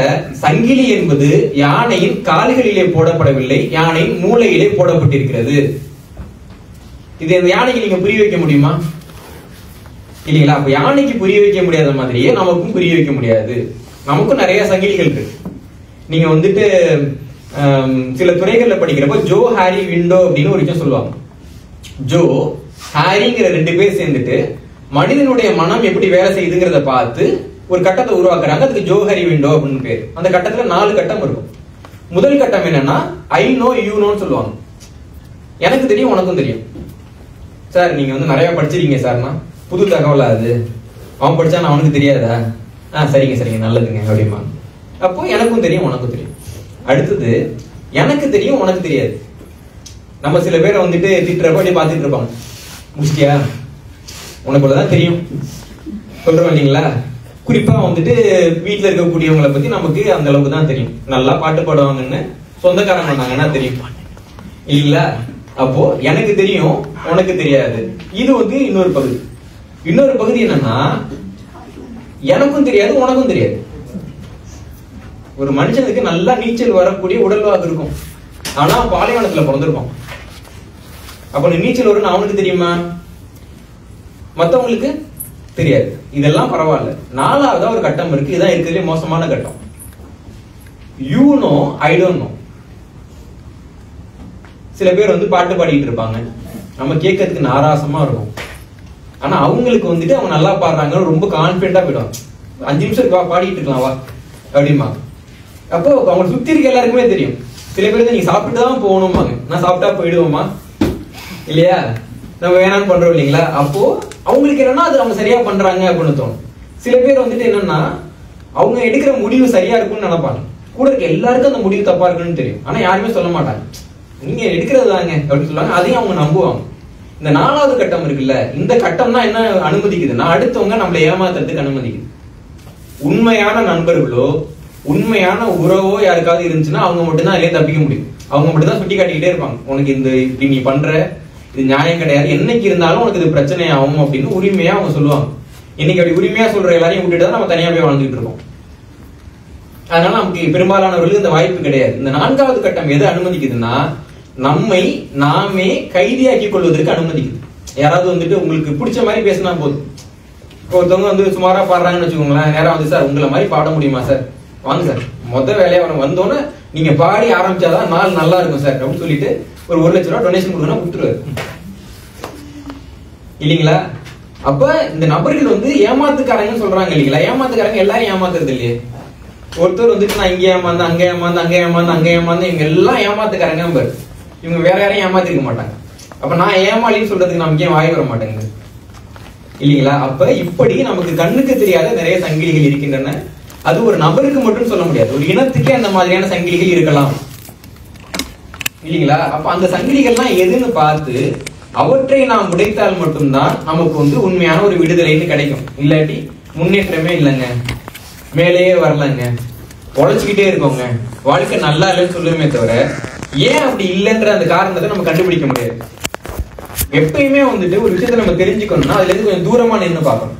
சங்கிலி என்பது யானையின் கால்களிலே போடப்படவில்லை, யானையின் மூளையிலே போடப்பட்டிருக்கிறது. இது இந்த யானைக்கு நீங்க புரிய வைக்க முடியுமா? இல்லைங்களா? அப்ப யானைக்கு புரிய வைக்க முடியாத மாதிரியே நமக்கும் புரிய வைக்க முடியாது. நமக்கும் நிறைய சங்கிலிகள் இருக்கு. நீங்க வந்துட்டு சில துறைகள்ல படிக்கிறப்ப ஜோ ஹாரி விண்டோ அப்படின்னு ஒரு விஷயம் சொல்லுவாங்க. ஜோ ஹாரிங்கிற 2 பேர் சேர்ந்துட்டு மனிதனுடைய மனம் எப்படி வேலை செய்யுதுங்கிறத பார்த்து ஒரு கட்டத்தை உருவாக்குறாங்க. அதுக்கு ஜோ ஹாரி விண்டோ அப்படின்னு பேர். அந்த கட்டத்துல 4 கட்டம் இருக்கும். முதல் கட்டம் என்னன்னா ஐ நோ யூ நோன்னு சொல்லுவாங்க. எனக்கு தெரியும் உனக்கும் தெரியும். சார் நீங்க வந்து நிறைய படிச்சிருக்கீங்க சார்னா, புது தகவலா அது, அவன் படிச்சா நான் அவனுக்கு தெரியாதா? சரிங்க நல்லதுங்க அப்படிமா. அப்போ எனக்கும் தெரியும் உனக்கும் தெரியும். அடுத்தது எனக்கு தெரியும் உனக்கு தெரியாது. நம்ம சில பேரை வந்துட்டு திட்டுறப்ப அப்படி பார்த்துட்டு இருப்பாங்க, முடிச்சிட்டியா, உனக்குள்ளதான் தெரியும் சொல்றோம் இல்லைங்களா? குறிப்பா வந்துட்டு வீட்டுல இருக்கக்கூடியவங்களை பத்தி நமக்கு அந்த அளவுக்கு தான் தெரியும். நல்லா பாட்டு பாடுவாங்கன்னு சொந்தக்காரங்க பண்ணாங்கன்னா தெரியும் இல்லைங்களா? அப்போ எனக்கு தெரியும், உனக்கு தெரியாது. இது வந்து இன்னொரு பகுதி. இன்னொரு பகுதி என்னன்னா, எனக்கும் தெரியாது, உனக்கும் தெரியாது. ஒரு மனுஷனுக்கு நல்லா நீச்சல் வரக்கூடிய உடல்வாகு இருக்கும், ஆனா பாலைவனத்துல பிறந்திருப்பான். அப்ப நீச்சல் வரும்னு அவனுக்கு தெரியுமா? மத்தவங்களுக்கு தெரியாது. இதெல்லாம் பரவாயில்ல. நாலாவதா ஒரு கட்டம் இருக்கு, இதான் இருக்கிறதுலே மோசமான கட்டம். You know I don't know. சில பேர் வந்து பாட்டு பாடிட்டு இருப்பாங்க, நம்ம கேட்கறதுக்கு நாராசமா இருக்கும். ஆனா அவங்களுக்கு வந்துட்டு அவங்க நல்லா பாடுறாங்க, ரொம்ப கான்பிடண்டா போயிடுவாங்க. 5 நிமிஷம் பாடிட்டு இருக்கலாம் வா அப்படிமா. அப்போ அவங்க சுத்தி இருக்க எல்லாருக்குமே தெரியும். சில பேர் நீங்க சாப்பிட்டு தான் போகணுமாங்க, நான் சாப்பிட்டா போயிடுவோமா இல்லையா? நம்ம வேணான்னு பண்றோம் இல்லைங்களா? அப்போ அவங்களுக்கு என்னன்னா அது அவங்க சரியா பண்றாங்க அப்படின்னு தோணும். சில பேர் வந்துட்டு என்னன்னா அவங்க எடுக்கிற முடிவு சரியா இருக்கும்னு நினைப்பாங்க. கூட இருக்க எல்லாருக்கும் அந்த முடிவு தப்பா இருக்குன்னு தெரியும், ஆனா யாருமே சொல்ல மாட்டாங்க, நீங்க எடுக்கிறது தாங்க அப்படின்னு சொல்லுவாங்க. அதையும் அவங்க நம்புவாங்க. இந்த 4வது கட்டம் இருக்குல்ல, இந்த கட்டம் தான் என்ன அனுமதிக்குதுன்னா, அடுத்தவங்க நம்மளை ஏமாத்துறதுக்கு அனுமதிக்குது. உண்மையான நண்பர்களோ உண்மையான உறவோ யாருக்காவது இருந்துச்சுன்னா அவங்க மட்டும்தான் அதிலே தப்பிக்க முடியும். அவங்க மட்டும் தான் சுட்டி காட்டிக்கிட்டே இருப்பாங்க, உனக்கு இந்த இப்படி நீ பண்ற இது நியாயம் கிடையாது, என்னைக்கு இருந்தாலும் உனக்கு இது பிரச்சனை ஆகும் அப்படின்னு உரிமையா அவங்க சொல்லுவாங்க. இன்னைக்கு அப்படி உரிமையா சொல்ற எல்லாரையும் விட்டுட்டு தான் நம்ம தனியா போய் வாழ்ந்துட்டு இருக்கோம். அதனால நமக்கு பெரும்பாலானவர்களுக்கு இந்த வாய்ப்பு கிடையாது. இந்த 4வது கட்டம் எது அனுமதிக்குதுன்னா, நம்மை நாமே கைதியாக்கி கொள்வதற்கு அனுமதிக்குது. யாராவது வந்துட்டு உங்களுக்கு பிடிச்ச மாதிரி பேசினா போதும். ஒருத்தவங்க வந்து சுமாரா பாடுறாங்கன்னு வச்சுக்கோங்களேன், நேரம் வந்து சார் உங்களை மாதிரி பாட முடியுமா சார், வாங்க சார் மொத்த வேலையா வந்தோன்னே நீங்க பாடி ஆரம்பிச்சாதான் நாள் நல்லா இருக்கும் சார் அப்படின்னு சொல்லிட்டு ஒரு 1 லட்சம் ரூபாய் டொனேஷன் கொடுக்கணும் கொடுத்துருவாரு இல்லைங்களா? அப்ப இந்த நபர்கள் வந்து ஏமாத்துக்காரங்கன்னு சொல்றாங்க இல்லைங்களா? ஏமாத்துக்காரங்க எல்லாரும் ஏமாத்துறது இல்லையே. ஒருத்தர் வந்துட்டு நான் இங்க ஏமாந்து அங்க ஏமாந்து அங்க ஏமாந்து அங்க ஏமாந்து இவங்க எல்லாம் ஏமாத்துக்காரங்க பாரு, இவங்க வேற யாரையும் ஏமாத்திருக்க மாட்டாங்க. அப்ப நான் ஏமாளின்னு சொல்றதுக்கு நமக்கு ஏன் வாய் வர மாட்டேங்குது இல்லைங்களா? அப்ப இப்படி நமக்கு கண்ணுக்கு தெரியாத நிறைய சங்கிலிகள் இருக்கின்றன. அது ஒரு நபருக்கு மட்டும் சொல்ல முடியாது, ஒரு இனத்துக்கே அந்த மாதிரியான சங்கிலிகள் இருக்கலாம் இல்லைங்களா? அப்ப அந்த சங்கிலிகள்லாம் எதுன்னு பார்த்து அவற்றை நாம் உடைத்தால் மட்டும்தான் நமக்கு வந்து உண்மையான ஒரு விடுதலைன்னு கிடைக்கும். இல்லாட்டி முன்னேற்றமே இல்லைங்க, மேலேயே வரலங்க, உழைச்சுக்கிட்டே இருக்கோங்க, வாழ்க்கை நல்லா இல்லைன்னு சொல்லுமே தவிர ஏன் அப்படி இல்லைன்ற அந்த காரணத்தை நம்ம கண்டுபிடிக்க முடியாது. எப்பயுமே வந்துட்டு ஒரு விஷயத்த நம்ம தெரிஞ்சுக்கணும்னா அதுல இருந்து கொஞ்சம் தூரமா நின்று பார்க்கணும்.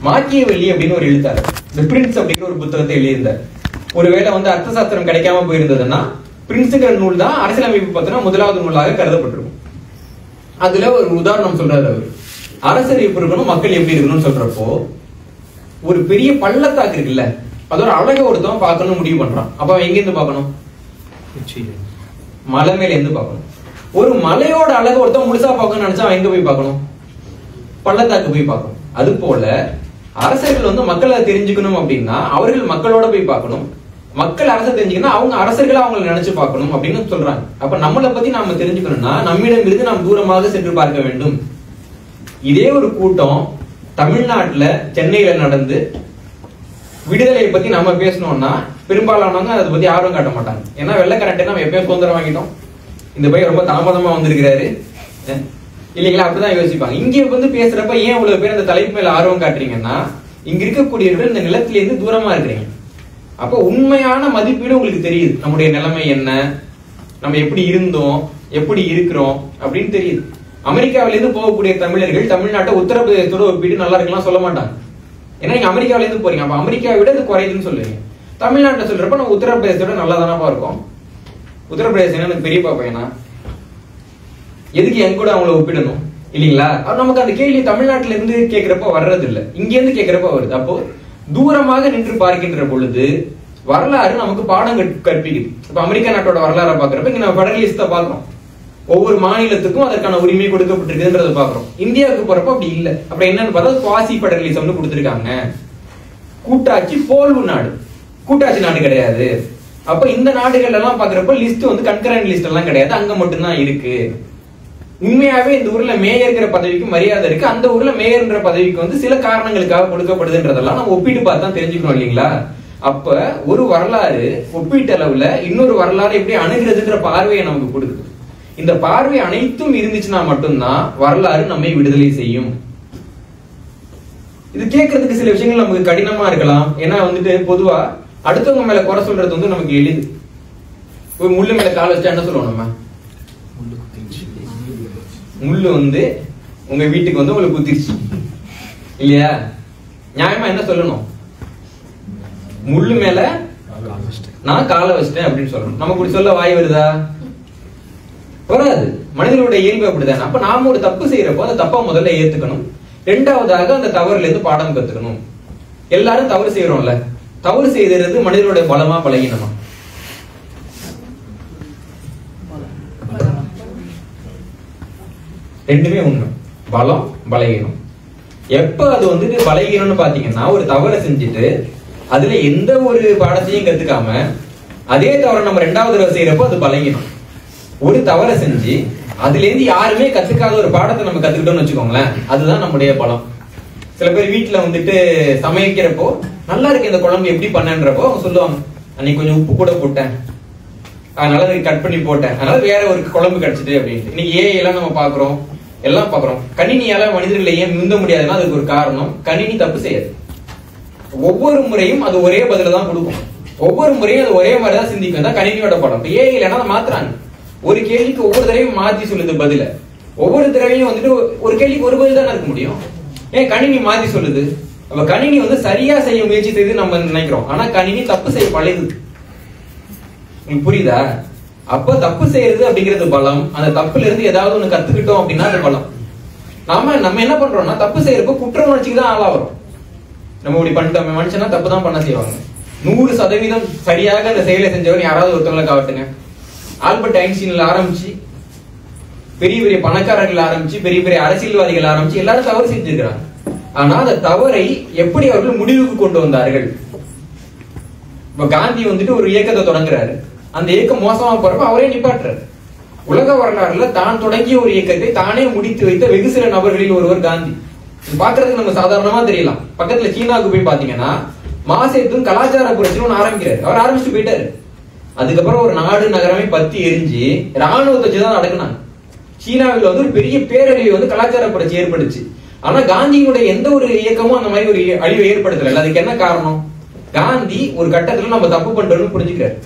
மாக்கியவெல்லி அப்படின்னு ஒரு எழுத்தாளர் தி பிரின்ஸ் அப்படிங்கிற ஒரு புத்தகத்தை எழுதியிருந்தார். ஒருவேளை வந்து அர்த்த சாஸ்திரம் கிடைக்காம போயிருந்ததுன்னா பிரின்ஸுங்கிற நூல் தான் அரசியலமைப்பு பத்தின 1வது நூலாக கருதப்பட்டிருக்கும். அதுல ஒரு உதாரணம் சொல்றாரு அவர். அரசர் எப்படி இருக்கணும், மக்கள் எப்படி இருக்கணும்னு சொல்றப்போ, ஒரு பெரிய பள்ளத்தாக்கு இருக்குல்ல, அதோட அழகை ஒருத்தவன் பார்க்கணும் முடிவு பண்றான். அப்ப அவன் எங்க இருந்து பார்க்கணும்? மலை மேல இருந்து பார்க்கணும். ஒரு மலையோட அழகை ஒருத்தவன் முழுசா பார்க்கணும்னு நினைச்சா அவன் எங்க போய் பார்க்கணும்? பள்ளத்தாக்கு போய் பார்க்கணும். அது போல அரசர்கள் வந்து மக்களை தெரிஞ்சுக்கணும் அப்படின்னா அவர்கள் மக்களோட போய் பார்க்கணும், மக்கள் அரசை தெரிஞ்சுக்கணும் அவங்க அரசர்களா அவங்களை நினைச்சு பார்க்கணும் அப்படின்னு சொல்றாங்க. அப்ப நம்மளை பத்தி நாம தெரிஞ்சுக்கணும்னா நம்மிடம் இருந்து நாம் தூரமாக சென்று பார்க்க வேண்டும். இதே ஒரு கூட்டம் தமிழ்நாட்டுல சென்னையில நடந்து விடுதலையை பத்தி நம்ம பேசணும்னா பெரும்பாலானவங்க அதை பத்தி ஆர்வம் காட்ட மாட்டாங்க. ஏன்னா வெள்ளக்காரன்ட்டு நம்ம எப்பயும் சுதந்திரம் வாங்கிட்டோம், இந்த பையன் ரொம்ப தாமதமா வந்திருக்கிறாரு இல்லைங்களா, அப்படிதான் யோசிப்பாங்க. இங்க வந்து பேசுறப்ப ஏன் இவ்வளவு பேர் அந்த தலைப்பு மேல ஆர்வம் காட்டுறீங்கன்னா இங்க இருக்கக்கூடியவர்கள் இந்த நிலத்தில இருந்து தூரமா இருக்கிறீங்க. அப்ப உண்மையான மதிப்பீடு உங்களுக்கு தெரியுது, நம்முடைய நிலைமை என்ன, நம்ம எப்படி இருந்தோம் எப்படி இருக்கிறோம் அப்படின்னு தெரியுது. அமெரிக்காவில இருந்து போகக்கூடிய தமிழர்கள் தமிழ்நாட்டை உத்தரப்பிரதேசத்தோட ஒப்பிட்டு நல்லா இருக்கலாம் சொல்ல மாட்டாங்க. ஏன்னா நீங்க அமெரிக்காவில இருந்து போறீங்க, அப்ப அமெரிக்காவை விட இது குறையுதுன்னு சொல்லுவீங்க. தமிழ்நாட்டை சொல்றப்ப நம்ம உத்தரப்பிரதேசத்தோட நல்லா தானப்பா இருக்கும். உத்தரப்பிரதேசம் எனக்கு பெரியப்பா பையனா, எதுக்கு என் கூட அவங்கள ஒப்பிடணும் இல்லைங்களா? நமக்கு அந்த கேள்வி தமிழ்நாட்டில இருந்து கேட்கிறப்ப வர்றது இல்லை, இங்க இருந்து கேட்கிறப்ப வருது. அப்போ தூரமாக நின்று பார்க்கின்ற பொழுது வரலாறு நமக்கு பாடம் கற்பிக்குது. இப்ப அமெரிக்கா நாட்டோட வரலாறை பாக்குறப்ப இங்க நம்ம பெடரலிஸ்ட பாக்குறோம், ஒவ்வொரு மாநிலத்துக்கும் அதற்கான உரிமை கொடுக்கப்பட்டிருக்குன்றத பாக்குறோம். இந்தியாவுக்கு போறப்ப அப்படி இல்லை. அப்புறம் என்னன்னு பார்த்தா குவாசி பெடரலிசம்னு கொடுத்திருக்காங்க. கூட்டாட்சி போல்வு நாடு, கூட்டாட்சி நாடு கிடையாது. அப்ப இந்த நாடுகள் எல்லாம் பாக்குறப்ப லிஸ்ட் வந்து கன்கரண்ட் லிஸ்ட் எல்லாம் கிடையாது, அங்க மட்டும்தான் இருக்கு. உண்மையாவே இந்த ஊர்ல மேயர்ங்கிற பதவிக்கு மரியாதை இருக்கு, அந்த ஊர்ல மேயர்ன்ற பதவிக்கு வந்து சில காரணங்களுக்காக கொடுக்கப்படுதுன்றதெல்லாம் நம்ம ஒப்பிட்டு பார்த்து தான் தெரிஞ்சுக்கணும் இல்லைங்களா? அப்ப ஒரு வரலாறு ஒப்பீட்டு அளவுல இன்னொரு வரலாறு எப்படி அணுகிறதுன்ற பார்வையை நமக்கு கொடுக்குது. இந்த பார்வை அனைத்தும் இருந்துச்சுன்னா மட்டும்தான் வரலாறு நம்மை விடுதலை செய்யும். இது கேட்கறதுக்கு சில விஷயங்கள் நமக்கு கடினமா இருக்கலாம். ஏன்னா வந்துட்டு பொதுவா அடுத்தவங்க மேல குறை சொல்றது வந்து நமக்கு எளிது. ஒரு முள்ளு மேல கால் வச்சா என்ன சொல்லுவோம் நம்ம? முள்ளு வந்து உங்க வீட்டுக்கு வந்து உங்களுக்கு குத்திருச்சு இல்லையா? நியாயமா என்ன சொல்லணும்? முள்ளு மேல நான் காலை வச்சிட்டேன் அப்படின்னு சொல்லணும். நமக்கு இப்படி சொல்ல வாய் வருதா? வராது. மனிதனுடைய இயல்பு அப்படிதான். அப்ப நாம ஒரு தப்பு செய்யறப்போ அந்த தப்பா முதல்ல ஏத்துக்கணும். ரெண்டாவதாக அந்த தவறுல இருந்து பாடம் கத்துக்கணும். எல்லாரும் தவறு செய்யறோம்ல, தவறு செய்யறது மனிதனுடைய பலமா பலகீனமா? ரெண்டுமே உண்மை. பலம் பலகீனம். எப்ப அது வந்துட்டு பலகீனம்னு பாத்தீங்கன்னா, ஒரு தவறை செஞ்சுட்டு அதுல எந்த ஒரு பாடத்தையும் கத்துக்காம அதே தவறை நம்ம ரெண்டாவது தடவை செய்யறப்போ அது பலகீனம். ஒரு தவறை செஞ்சு அதுல இருந்து யாருமே கத்துக்காத ஒரு பாடத்தை நம்ம கத்துக்கிட்டோம்னு வச்சுக்கோங்களேன், அதுதான் நம்முடைய பலம். சில பேர் வீட்டுல வந்துட்டு சமைக்கிறப்போ நல்லா இருக்கு இந்த குழம்பு எப்படி பண்ணன்றப்போ அவங்க சொல்லுவாங்க, அன்னைக்கு கொஞ்சம் உப்பு கூட போட்டேன், அதனால கட் பண்ணி போட்டேன், அதனால வேற ஒரு குழம்பு கிடைச்சிட்டு அப்படின்ட்டு. இன்னைக்கு எல்லாம் நம்ம பாக்குறோம், எல்லாம் பாக்குறோம். கணினியால மனிதர்களை ஏன் முந்த முடியாதுன்னா அதுக்கு ஒரு காரணம், கணினி தப்பு செய்யாது. ஒவ்வொரு முறையும் அது ஒரே பதில தான் கொடுக்கும். ஒவ்வொரு முறையும் அது ஒரே மாதிரி தான் சிந்திக்கும். தான் கணினியோட படம். ஏ இல்லைன்னா மாத்துறாங்க. ஒரு கேள்விக்கு ஒவ்வொரு தடவையும் மாத்தி சொல்லுது பதில. ஒவ்வொரு தடவையும் வந்துட்டு ஒரு கேள்விக்கு ஒரு பதில் தான் இருக்க முடியும். ஏன் கணினி மாத்தி சொல்லுது? அப்ப கணினி வந்து சரியா செய்ய முயற்சி செய்து நம்ம நினைக்கிறோம். ஆனா கணினி தப்பு செய்ய பழகுது. உங்களுக்கு புரியுதா? அப்ப தப்பு செய்யறது அப்படிங்கிறது பலம். அந்த தப்புல இருந்து ஏதாவது ஒண்ணு கத்துக்கிட்டோம் அப்படின்னா அது பலம். நம்ம என்ன பண்றோம்னா தப்பு செய்யறப்ப குற்ற உணர்ச்சிக்கு தான் ஆளா வரும். நம்ம இப்படி பண்ணிட்டோம், மனுஷனா தப்பு தான் பண்ண செய்வாங்க. 100% சரியாக அந்த செயலை செஞ்சவன் யாராவது ஒருத்தவங்களை காட்டுங்க. ஆல்பர்ட் ஐன்ஸ்டீன்ல ஆரம்பிச்சு பெரிய பெரிய பணக்காரர்கள் ஆரம்பிச்சு பெரிய பெரிய அரசியல்வாதிகள் ஆரம்பிச்சு எல்லாரும் தவறு செஞ்சிருக்கிறாங்க. ஆனா அந்த தவறை எப்படி அவர்கள் முடிவுக்கு கொண்டு வந்தார்கள்? இப்ப காந்தி வந்துட்டு ஒரு இயக்கத்தை தொடங்குறாரு. அந்த இயக்கம் மோசமா போறப்ப அவரே நிப்பாட்டுறாரு. உலக வரலாறுல தான் தொடங்கிய ஒரு இயக்கத்தை தானே முடித்து வைத்த வெகு சில நபர்களில் ஒருவர் காந்தி. பாக்குறதுக்கு நம்ம சாதாரணமா தெரியலாம். பக்கத்துல சீனாவுக்கு போய் பாத்தீங்கன்னா மாசேத்தும் கலாச்சார புரட்சின்னு ஒண்ணு ஆரம்பிக்கிறாரு. அவர் ஆரம்பிச்சுட்டு போயிட்டாரு. அதுக்கப்புறம் ஒரு நாடு நகரமே பத்தி எரிஞ்சு ராணுவத்தை வச்சுதான் நடக்குனாங்க. சீனாவில் வந்து ஒரு பெரிய பேரழிவு வந்து கலாச்சார புரட்சி ஏற்படுச்சு. ஆனா காந்தியினுடைய எந்த ஒரு இயக்கமும் அந்த மாதிரி ஒரு அழிவை ஏற்படுத்தல. அதுக்கு என்ன காரணம்? காந்தி ஒரு கட்டத்துல நம்ம தப்பு பண்றோம்னு புரிஞ்சுக்கிறாரு,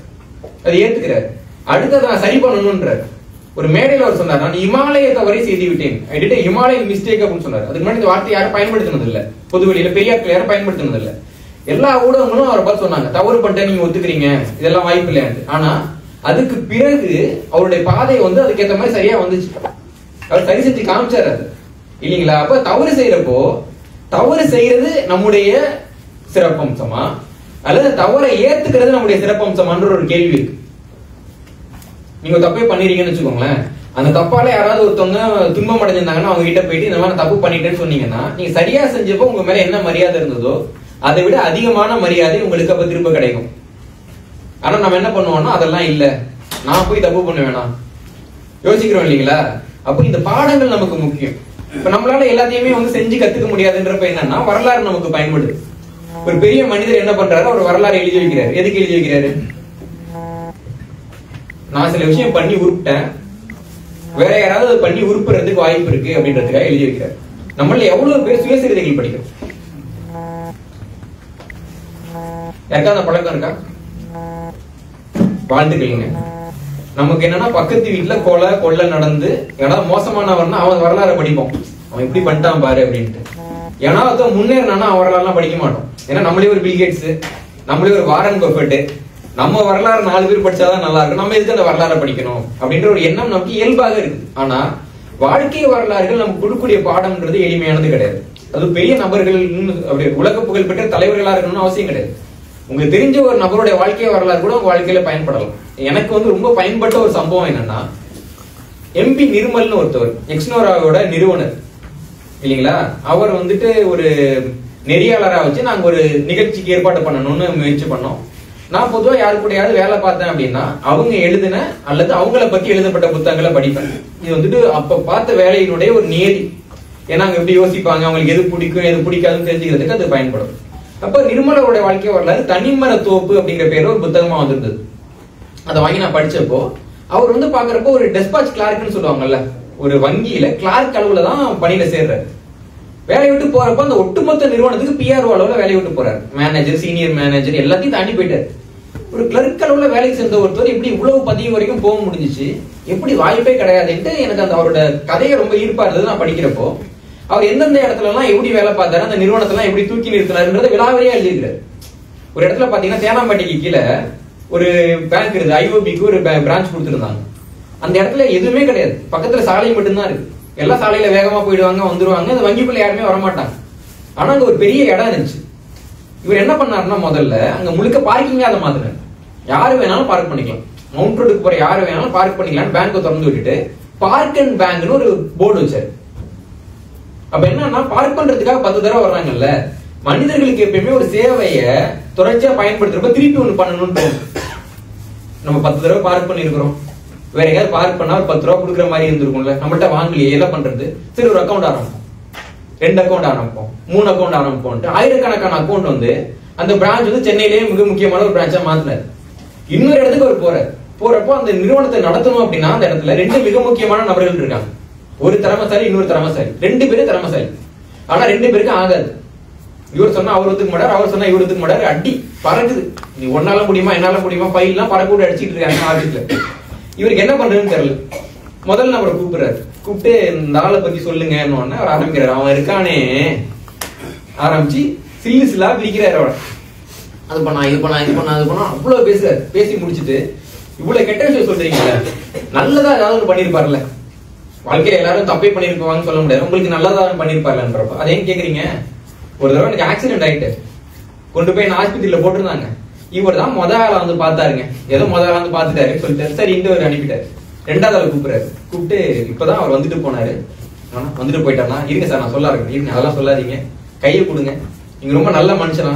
அதை ஏத்துக்கிறாரு. அடுத்தது நான் சரி பண்ணணும்ன்றாரு. ஒரு மேடையில அவர் சொன்னார், நான் இமாலய தவறை செய்து விட்டேன், I did a Himalayan mistake அப்படின்னு சொன்னார். அதுக்கு முன்னாடி இந்த வார்த்தை யாரும் பயன்படுத்தினது இல்ல, பொதுவெளியில பெரியாட்கள் யாரும் பயன்படுத்தினது இல்ல. எல்லா ஊடகங்களும் அவரை பார்த்து சொன்னாங்க, தவறு பண்ணிட்டேன் நீங்க ஒத்துக்கிறீங்க, இதெல்லாம் வாய்ப்பு இல்லையான்னு. ஆனா அதுக்கு பிறகு அவருடைய பாதை வந்து அதுக்கேற்ற மாதிரி சரியா வந்துச்சு. அவர் சரி செஞ்சு காமிச்சாரு அது இல்லைங்களா? அப்ப தவறு செய்யறப்போ தவறு செய்யறது நம்முடைய சிறப்பம்சமா அல்லது தவறை ஏத்துக்கிறது நம்முடைய சிறப்பம்சமான்ற ஒரு கேள்வி இருக்கு. நீங்க தப்பே பண்ணிருக்கீங்கன்னு வச்சுக்கோங்களேன், அந்த தப்பால யாராவது ஒருத்தவங்க துன்பம் அடைஞ்சிருந்தாங்கன்னா அவங்க கிட்ட போயிட்டு இந்த மாதிரி தப்பு பண்ணிட்டேன்னு சொன்னீங்கன்னா, நீங்க சரியா செஞ்சப்போ உங்க மேல என்ன மரியாதை இருந்ததோ அதை விட அதிகமான மரியாதை உங்களுக்கு அப்ப திரும்ப கிடைக்கும். ஆனா நம்ம என்ன பண்ணுவோம்னா, அதெல்லாம் இல்ல, நான் போய் தப்பு பண்ண வேணாம் யோசிக்கிறோம் இல்லைங்களா? அப்ப இந்த பாடங்கள் நமக்கு முக்கியம். இப்ப நம்மளால எல்லாத்தையுமே வந்து செஞ்சு கத்துக்க முடியாதுன்றப்ப என்னன்னா, வரலாறு நமக்கு பயன்படுது. ஒரு பெரிய மனிதர் என்ன பண்றாரு, ஒரு வரலாறு எழுதி வைக்கிறாரு. எதுக்கு எழுதி வைக்கிறாரு? நான் சில விஷயம் பண்ணி உருப்பிட்டேன், வேற யாராவது பண்ணி உருப்புறதுக்கு வாய்ப்பு இருக்கு அப்படின்றதுக்காக எழுதி வைக்கிறார். நம்மள எவ்வளவு பேர் சுயசரிதைகள் படிக்கிறோம்? யாருக்கா அந்த பழக்கம் இருக்கா? வாழ்ந்துக்கீங்க. நமக்கு என்னன்னா, பக்கத்து வீட்டுல கொலை நடந்து ஏதாவது மோசமானவர்னா அவன் வரலாறு படிப்போம், அவன் இப்படி பண்ணிட்டான் பாரு அப்படின்ட்டு. ஏன்னா முன்னேறினா அவன் வரலாறுலாம் படிக்க மாட்டோம். ஏன்னா நம்மளே ஒரு பில் கேட்ஸ், நம்மளே ஒரு வாரன் பஃபெட், நம்ம வரலாறு 4 பேர் படிச்சாதான் நல்லா இருக்கும், நம்ம எதுக்கு அந்த வரலாறு படிக்கணும் அப்படின்ற ஒரு எண்ணம் நமக்கு இயல்பாக இருக்கு. ஆனா வாழ்க்கை வரலாறுகள் நமக்கு கொடுக்கக்கூடிய பாடம்ன்றது எளிமையானது கிடையாது. அது பெரிய நபர்கள், உலக புகழ் பெற்ற தலைவர்களா இருக்கணும்னு அவசியம் கிடையாது. உங்களுக்கு தெரிஞ்ச ஒரு நபருடைய வாழ்க்கை வரலாறு கூட உங்க வாழ்க்கையில பயன்படலாம். எனக்கு வந்து ரொம்ப பயன்பட்ட ஒரு சம்பவம் என்னன்னா, எம்பி நிர்மல்னு ஒருத்தவர், எக்ஸ்னோராவோட நிறுவனர் இல்லைங்களா, அவர் வந்துட்டு ஒரு நெறியாளரா வச்சு நாங்க ஒரு நிகழ்ச்சிக்கு ஏற்பாடு பண்ணணும்னு முயற்சி பண்ணோம். நான் பொதுவா யாரு கூடயாவது வேலை பார்த்தேன் அப்படின்னா அவங்க எழுதின அல்லது அவங்கள பத்தி எழுதப்பட்ட புத்தகங்களை படிப்பேன். இது வந்துட்டு அப்ப பார்த்த வேலையினுடைய ஒரு நியதி. ஏன்னா அவங்க எப்படி யோசிப்பாங்க, அவங்களுக்கு எது பிடிக்கும் எது பிடிக்காதுன்னு தெரிஞ்சுக்கிறதுக்கு அது பயன்படும். அப்ப நிர்மலோட வாழ்க்கை வரலாறு தனிமர தோப்பு அப்படிங்கிற பேர் ஒரு புத்தகமா வந்திருந்தது. அதை வாங்கி நான் படிச்சப்போ அவர் வந்து பாக்குறப்போ ஒரு டெஸ்பாச் கிளார்க்னு சொல்லுவாங்கல்ல, ஒரு வங்கியில கிளார்க் அளவுல தான் பணியில சேர்றாரு. வேலையை விட்டு போறப்ப அந்த ஒட்டுமொத்த நிறுவனத்துக்கு பிஆர்ஓ அளவுல வேலையை விட்டு போறாரு. மேனேஜர், சீனியர் மேனேஜர் எல்லாத்தையும் தாண்டி போயிட்டாரு. ஒரு கிளர்க் அளவுல வேலைக்கு சேர்ந்த ஒருத்தர் இப்படி இவ்வளவு பதிவு வரைக்கும் போக முடிஞ்சிச்சு, எப்படி வாய்ப்பே கிடையாதுன்ட்டு எனக்கு அந்த அவரோட கதையை ரொம்ப ஈர்ப்பா இருந்தது. நான் படிக்கிறப்போ அவர் எந்தெந்த இடத்துல எல்லாம் எப்படி வேலை பார்த்தாரு, அந்த நிறுவனத்தெல்லாம் எப்படி தூக்கி நிறுத்தினாருன்றத விலாவரியா எழுதியிருக்காரு. ஒரு இடத்துல பாத்தீங்கன்னா தேனாம்பேட்டைக்கு கீழே ஒரு பேங்க் இருக்குது, ஐஓபிக்கு ஒரு பிரான்ச் கொடுத்துருந்தாங்க. அந்த இடத்துல எதுவுமே கிடையாது, பக்கத்துல சாலை மட்டும்தான் இருக்கு. எல்லா சாலையில வேகமா போயிடுவாங்க, வந்துருவாங்க. அந்த வங்கிக்குள்ள யாருமே வரமாட்டாங்க. ஆனா அங்க ஒரு பெரிய இடம் இருந்துச்சு. இவர் என்ன பண்ணாருன்னா முதல்ல அங்க முழுக்க பார்க்கிங்கா அதை மாத்தினாரு. யாரு வேணாலும் பார்க் பண்ணிக்கலாம், மவுண்ட் ரோடுக்கு போற யாரு வேணாலும் பார்க் பண்ணிக்கலாம். பேங்கை திறந்து விட்டுட்டு பார்க் அண்ட் பேங்க்னு ஒரு போர்டு வச்சாரு. அப்ப என்னன்னா பார்க் பண்றதுக்காக 10 தடவை வர்றாங்கல்ல, மனிதர்களுக்கு எப்பயுமே ஒரு சேவையை தொடர்ச்சியா பயன்படுத்துறப்ப திருப்பி ஒண்ணு பண்ணணும்னு தோணும். நம்ம 10 தடவை பார்க் பண்ணிருக்கிறோம், வேற எங்கேயாவது பார்க் பண்ணா ஒரு 10 ரூபா கொடுக்குற மாதிரி இருந்திருக்கும்ல, நம்மள்ட்ட வாங்கலையே, என்ன பண்றது, சரி ஒரு அக்கௌண்ட் ஆரம்பிப்போம், 2 அக்கௌண்ட் ஆரம்பிப்போம், 3 அக்கௌண்ட் ஆரம்பிப்போம். ஆயிரக்கணக்கான அக்கௌண்ட் வந்து அந்த பிரான்ச் வந்து சென்னையிலேயே மிக முக்கியமான ஒரு பிரான்ச்சா மாத்தினாரு. இன்னொரு இடத்துக்கு அவர் போறப்போ அந்த நிறுவனத்தை நடத்தணும் அப்படின்னா அந்த இடத்துல 2 மிக முக்கியமான நபர்கள் இருக்காங்க. ஒரு திறமைசாலி, இன்னொரு திறமைசாலி, 2 பேரும் திறமைசாலி. ஆனா 2 பேருக்கு ஆகாது. இவர் சொன்னா அவர் ஒத்துக்க மாட்டார், அவர் சொன்னா இவர் ஒத்துக்க மாட்டார். அடி பறக்குது, நீ ஒன்னால முடியுமா என்னால முடியுமா, பையெல்லாம் பறக்க கூட அடிச்சுட்டு இருக்காங்க ஆபீஸ்ல. இவருக்கு என்ன பண்றதுன்னு தெரியல. முதல்ல நபரை கூப்பிடுறாரு, கூப்பிட்டு இந்த ஆளை பத்தி சொல்லுங்க. அவர் ஆரம்பிக்கிறார், அவன் இருக்கானே ஆரம்பிச்சு சில்லு சில்லா பிரிக்கிறாரு. அவரை அது பண்ணா இது பண்ணா இது பண்ணா அது பண்ணா அவ்வளவு பேசுறாரு. பேசி முடிச்சுட்டு இவ்வளவு கெட்ட விஷயம் சொல்றீங்கல்ல, நல்லதா ஏதாவது ஒன்று பண்ணிருப்பார்ல, வாழ்க்கையில எல்லாரும் தப்பே பண்ணிருப்பாங்கன்னு சொல்ல முடியாது, உங்களுக்கு நல்லதா பண்ணிருப்பார்லன்றப்ப அதையும் கேக்குறீங்க. ஒரு தடவை எனக்கு ஆக்சிடென்ட் ஆயிட்டு கொண்டு போய் நான் ஆஸ்பத்திரியில போட்டிருந்தாங்க. இவர் தான் ஆளை வந்து பார்த்தாருங்க, ஏதோ ஆளை வந்து பார்த்துட்டாரு சொல்லிட்டாரு. சரி இந்த ஒரு அனுப்பிட்டாரு. 2வது ஆளை கூப்பிடுறாரு. கூப்பிட்டு இப்பதான் அவர் வந்துட்டு போனாரு, வந்துட்டு போயிட்டாருனா இருங்க சார் நான் சொல்ல இருக்கேன், இருங்க அதெல்லாம் சொல்லாதீங்க, கையை கொடுங்க, நீங்க ரொம்ப நல்ல மனுஷனா,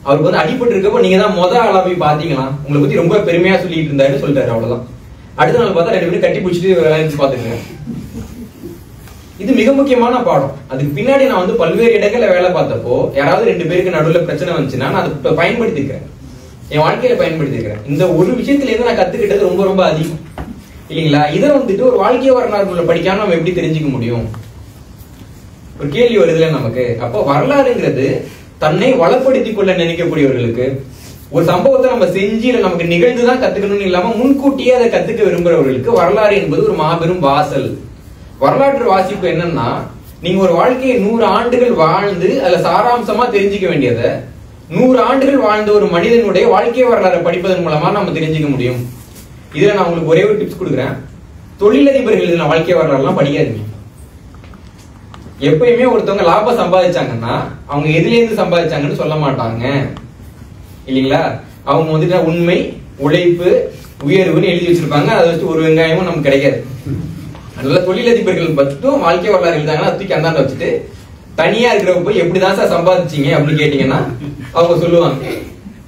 அவருக்கு வந்து அடிபட்டு இருக்கப்போ நீங்க தான் ஆளா போய் பாத்தீங்களா, உங்களை பத்தி ரொம்ப பெருமையா சொல்லிட்டு இருந்தாருன்னு சொல்லிட்டாரு. அவ்வளவுதான். அடுத்த நாள் பார்த்தா 2 பேரும் கட்டி பிடிச்சிட்டு பாத்துக்கங்க. இது மிக முக்கியமான பாடம். அதுக்கு பின்னாடி நான் வந்து பல்வேறு இடங்கள்ல வேலை பார்த்தப்போ யாராவது 2 பேருக்கு நடுவில் பிரச்சனை வந்துச்சுன்னா நான் அதை பயன்படுத்திக்கிறேன், என் வாழ்க்கையில பயன்படுத்திக்கிறேன். இந்த ஒரு விஷயத்துல இருந்து நான் கத்துக்கிட்டது ரொம்ப ரொம்ப அதிகம் இல்லைங்களா. இதை வந்துட்டு ஒரு வாழ்க்கை வரலாறு படிக்காம நம்ம எப்படி தெரிஞ்சுக்க முடியும்? ஒரு கேள்வி வருதுல நமக்கு. அப்போ வரலாறுங்கிறது தன்னை வளப்படுத்திக் கொள்ள நினைக்கக்கூடியவர்களுக்கு, ஒரு சம்பவத்தை நம்ம செஞ்சு இல்லை நமக்கு நிகழ்ந்துதான் கத்துக்கணும்னு இல்லாம முன்கூட்டியே அதை கத்துக்க விரும்புறவர்களுக்கு வரலாறு என்பது ஒரு மாபெரும் வாசல். வரலாற்று வாசிப்பு என்னன்னா, நீங்க ஒரு வாழ்க்கையை 100 ஆண்டுகள் வாழ்ந்து அதுல சாராம்சமா தெரிஞ்சுக்க வேண்டியதை 100 ஆண்டுகள் வாழ்ந்த ஒரு மனிதனுடைய வாழ்க்கை வரலாறு படிப்பதன் மூலமா நம்ம தெரிஞ்சுக்க முடியும். இதுல நான் உங்களுக்கு ஒரே ஒரு டிப்ஸ் கொடுக்குறேன். தொழிலதிபர்கள் இதுல வாழ்க்கை வரலாறு எல்லாம் படிக்காதீங்க. எப்பயுமே ஒருத்தவங்க லாபம் சம்பாதிச்சாங்கன்னா அவங்க எதுல இருந்து சம்பாதிச்சாங்கன்னு சொல்ல மாட்டாங்க இல்லைங்களா. அவங்க வந்துட்டு உண்மை, உழைப்பு, உயர்வுன்னு எழுதி வச்சிருப்பாங்க. அதை வச்சு ஒரு வெங்காயமும் நமக்கு கிடைக்காது. அதனால தொழிலதிபர்கள் மட்டும் வாழ்க்கை வரலாறு எழுதாங்கன்னா தூக்கி அந்தாண்ட வச்சுட்டு தனியா இருக்கிறவங்க போய் எப்படிதான் சார் சம்பாதிச்சீங்க அப்படின்னு கேட்டீங்கன்னா அவங்க சொல்லுவாங்க.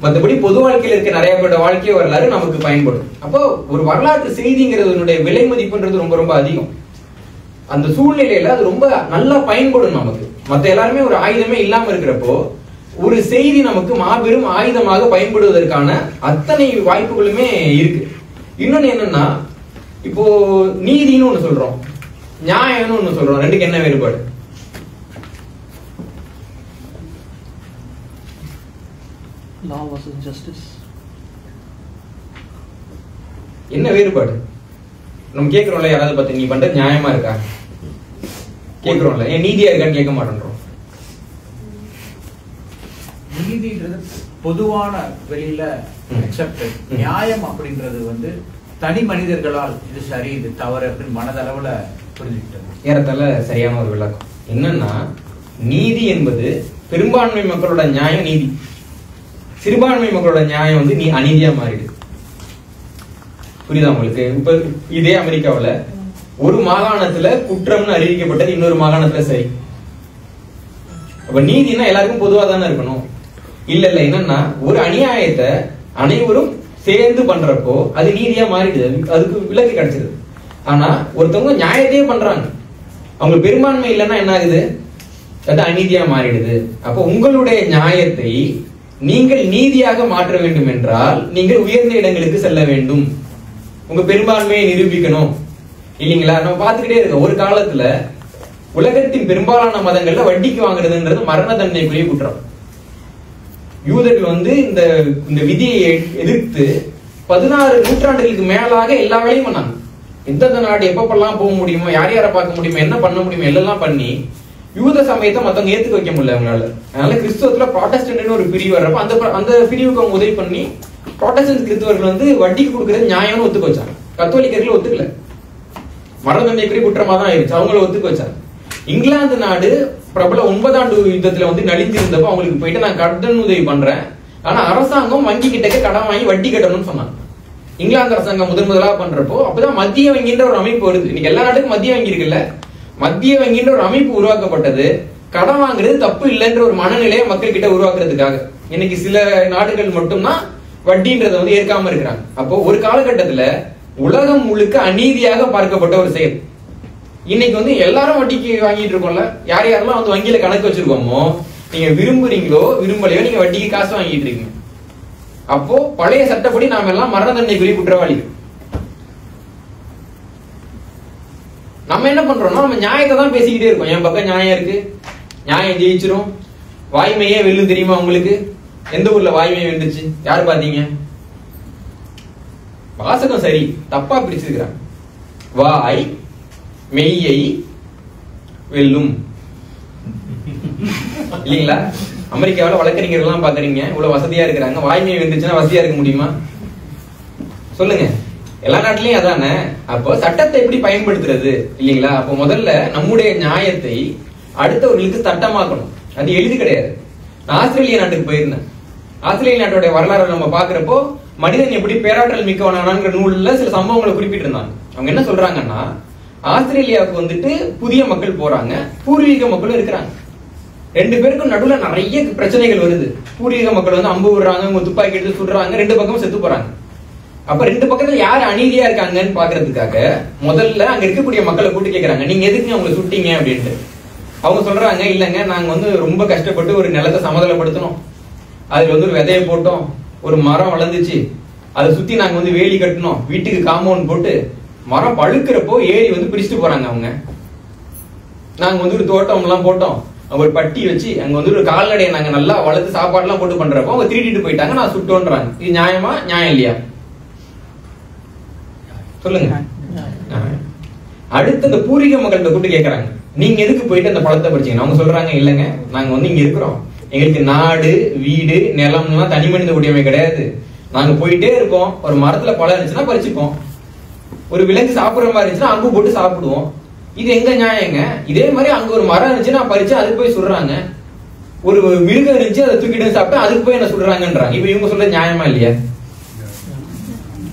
மற்றபடி பொது வாழ்க்கையில் இருக்க நிறைய பேரோட வாழ்க்கை வரலாறு நமக்கு பயன்படும். அப்போ ஒரு வரலாற்று செய்திங்கிறதுனுடைய விலை மதிப்புன்றது ரொம்ப ரொம்ப அதிகம். அந்த சூழ்நிலையில அது ரொம்ப நல்லா பயன்படும் நமக்கு. மற்ற எல்லாருமே ஒரு ஆயுதமே இல்லாம இருக்கிறப்போ ஒரு செய்தி நமக்கு மாபெரும் ஆயுதமாக பயன்படுவதற்கான அத்தனை வாய்ப்புகளுமே இருக்கு. இன்னொன்னு என்னன்னா, இப்போ நீதினு ஒண்ணு சொல்றோம், நியாயம்னு ஒண்ணு சொல்றோம். ரெண்டுக்கு என்ன வேறுபாடு? Law versus justice. என்ன வேறுபாடு? நம்ம கேக்குறோம்ல, யாராவது பார்த்து நீ பண்ற நியாயமா இருக்கா கேக்குறோம்ல, ஏன் நீதியா இருக்கான்னு கேட்க மாட்டேன்றோம். நீதின்றது பொதுவான வெளியில அக்செப்டட். நியாயம் அப்படின்றது வந்து தனி மனிதர்களால் இது சரி இது தவறு அப்படின்னு மனதளவுல புரிஞ்சுக்கிட்டது. ஏறத்தால சரியான ஒரு விளக்கம். என்னன்னா, நீதி என்பது பெரும்பான்மை மக்களோட நியாயம் நீதி, சிறுபான்மை மக்களோட நியாயம் வந்து நீ அநீதியா மாறிடு. புரியுதா உங்களுக்கு? இப்ப இதே அமெரிக்காவில் ஒரு மாகாணத்துல குற்றம்னு அறிவிக்கப்பட்டது இன்னொரு மாகாணத்துல சரி. அப்ப நீதினா எல்லாருக்கும் பொதுவா தானே இருக்கணும். இல்ல இல்ல, என்னன்னா ஒரு அநியாயத்தை அனைவரும் சேர்ந்து பண்றப்போ அது நீதியா மாறிடுது, அதுக்கு விலக்கு கிடைச்சிருது. ஆனா ஒருத்தவங்க நியாயத்தையே பண்றாங்க, அவங்க பெரும்பான்மை இல்லைன்னா என்ன ஆகுது, அது அநீதியா மாறிடுது. அப்போ உங்களுடைய நியாயத்தை நீங்கள் நீதியாக மாற்ற வேண்டும் என்றால் நீங்கள் உயர்ந்த இடங்களுக்கு செல்ல வேண்டும், உங்க பெரும்பான்மையை நிரூபிக்கணும் இல்லைங்களா. நம்ம பார்த்துக்கிட்டே இருக்கோம், ஒரு காலத்துல உலகத்தின் பெரும்பாலான மதங்கள்ல வட்டிக்கு வாங்குறதுன்றது மரண தண்டனைக்குரிய குற்றம். யூதர்கள் வந்து இந்த விதியை எதிர்த்து 16 நூற்றாண்டுகளுக்கு மேலாக எல்லா வேலையும் பண்ணாங்க. எந்தெந்த நாடு எப்பப்பெல்லாம் போக முடியுமோ, யார் யாரை பார்க்க முடியுமோ, என்ன பண்ண முடியுமோ எல்லாம் பண்ணி யூத சமயத்தை மத்தவங்க ஏத்துக்க வைக்க முடியல அவங்களால. அதனால கிறிஸ்துவத்துல ப்ராட்டஸ்டன்ட்னு ஒரு பிரிவு வர்றப்ப அந்த பிரிவுக்கு அவங்க உதவி பண்ணி ப்ராட்டஸ்டன்ட் கிறிஸ்தவர்கள் வந்து வட்டிக்கு கொடுக்கறது நியாயம்னு ஒத்துக்க வச்சாங்க. கத்தோலிக்கர்கள் ஒத்துக்கல, மரண தண்டனைக்குரிய குற்றமா தான் ஆயிடுச்சு, அவங்கள ஒத்துக்க வச்சாங்க. இங்கிலாந்து நாடு பிரபல 9ஆம் யுத்தத்துல வந்து நலிஞ்சிருந்தப்ப அவங்களுக்கு போயிட்டு நான் கடன் உதவி பண்றேன், ஆனா அரசாங்கம் வங்கி கிட்டக்க கடன் வாங்கி வட்டி கட்டணும்னு சொன்னாங்க. இங்கிலாந்து அரசாங்கம் முதலாக பண்றப்போ அப்பதான் மத்திய வங்கின்ற ஒரு அமைப்பு வருது. இன்னைக்கு எல்லா நாட்டுக்கும் மத்திய வங்கி இருக்குல்ல, மத்திய வங்கின்ற ஒரு அமைப்பு உருவாக்கப்பட்டது கடன் வாங்குறது தப்பு இல்லைன்ற ஒரு மனநிலையை மக்கள் கிட்ட உருவாக்குறதுக்காக. இன்னைக்கு சில நாடுகள் மட்டும்தான் வட்டின்றத வந்து ஏற்காம இருக்கிறாங்க. அப்போ ஒரு காலகட்டத்துல உலகம் முழுக்க அநீதியாக பார்க்கப்பட்ட ஒரு செயல். இன்னைக்கு வந்து எல்லாரும் வட்டிக்கு வாங்கிட்டு இருக்கோம்ல, யார் யாரெல்லாம் வந்து வங்கியில கணக்கு வச்சிருக்கோமோ, நீங்க விரும்புறீங்களோ விரும்பலையோ நீங்க வட்டிக்கு காசு வாங்கிட்டு இருக்கீங்க. அப்போ பழைய சட்டப்படி நாம எல்லாம் மரண தண்டனைக்குரிய குற்றவாளிகள். நம்ம என்ன பண்றோம்னா நம்ம நியாயத்தை தான் பேசிக்கிட்டே இருக்கோம். என் பக்கம் நியாயம் இருக்கு, நியாயம் ஜெயிச்சிரும், வாய்மையே வெல்லும். தெரியுமா உங்களுக்கு எந்த ஊர்ல வாய்மையே வெல்லுச்சு? யாரு பாத்தீங்க? வாசகம் சரி தப்பா பிரிச்சிருக்கிறாங்க. வாய் மெய்யை வெல்லும் இல்லீங்களா? அமெரிக்காவில் வழக்கறிஞர்கள்லாம் பாக்குறீங்க, இவ்வளவு வசதியா இருக்கிறாங்க. வாய்மையை வெந்துச்சுன்னா வசதியா இருக்க முடியுமா? சொல்லுங்க. எல்லா நாட்டிலையும் அதானே. அப்போ சட்டத்தை எப்படி பயன்படுத்துறது இல்லீங்களா? அப்போ முதல்ல நம்முடைய நியாயத்தை அடுத்தவர்களுக்கு சட்டமாக்கணும். அது எளிது கிடையாது. நான் ஆஸ்திரேலியா நாட்டுக்கு போயிருந்தேன். ஆஸ்திரேலியா நாட்டுடைய வரலாறு நம்ம பாக்குறப்போ மனிதன் எப்படி பேராற்றல் மிக்கவனாங்கிற நூல்ல சில சம்பவங்களை குறிப்பிட்டிருந்தாங்க. அவங்க என்ன சொல்றாங்கன்னா, ஆஸ்திரேலியாவுக்கு வந்துட்டு புதிய மக்கள் போறாங்க, பூர்வீக மக்களும் இருக்கிறாங்க. ரெண்டு பேருக்கும் நடுவுல நிறைய பிரச்சனைகள் வருது. பூர்வீக மக்கள் வந்து அம்பு விடுறாங்க, அவங்க துப்பாக்கி எடுத்து சுடுறாங்க, ரெண்டு பக்கமும் செத்து போறாங்க. அப்ப ரெண்டு பக்கத்துல யாரு அநீதியா இருக்காங்கன்னு பாக்குறதுக்காக முதல்ல அங்க இருக்கக்கூடிய மக்களை கூட்டி கேட்கறாங்க, நீங்க எதுக்கு அவங்களை சுட்டீங்க அப்படின்ட்டு. அவங்க சொல்றாங்க, இல்லங்க நாங்க வந்து ரொம்ப கஷ்டப்பட்டு ஒரு நிலத்தை சமதளப்படுத்தணும், அதுல வந்து ஒரு விதையை போட்டோம், ஒரு மரம் வளர்ந்துச்சு, அதை சுத்தி நாங்க வந்து வேலி கட்டணும், வீட்டுக்கு காம்பவுண்ட் போட்டு மரம் பழுக்கிறப்போ ஏறி வந்து பிரிச்சுட்டு போறாங்க அவங்க. நாங்க வந்து ஒரு தோட்டம் எல்லாம் போட்டோம், ஒரு பட்டி வச்சு அங்க வந்து ஒரு கால்நடையை நாங்க நல்லா வளர்த்து சாப்பாடு எல்லாம் போட்டு பண்றப்போ அவங்க திருடிட்டு போயிட்டாங்க, நான் சுட்டோன்றாங்க. இது நியாயமா? நியாயம் இல்லையா? சொல்லுங்க. அடுத்து இந்த பூர்வீக மக்கள்கிட்ட கூப்பிட்டு கேட்கறாங்க, நீங்க எதுக்கு போயிட்டு அந்த பழத்தை பறிச்சீங்க? அவங்க சொல்றாங்க, இல்லங்க நாங்க வந்து இங்க இருக்கிறோம், எங்களுக்கு நாடு வீடு நிலம்லாம் தனி மனித உடைமை கிடையாது, நாங்க போயிட்டே இருப்போம், ஒரு மரத்துல பழம் இருந்துச்சுன்னா பறிச்சுப்போம், ஒரு விலங்கு சாப்பிடுற மாதிரி இருந்துச்சுன்னா அங்கு போட்டு சாப்பிடுவோம், இது எங்க நியாயங்க? இதே மாதிரி அங்க ஒரு மரம் இருந்துச்சு, நான் பறிச்சு அதுக்கு போய் சுடுறாங்க, ஒரு மிருகம் இருந்துச்சு அதை தூக்கிட்டு சாப்பிட்டு அதுக்கு போய் என்ன சுடுறாங்கன்றாங்க. இப்ப இவங்க சொல்றது நியாயமா இல்லையா?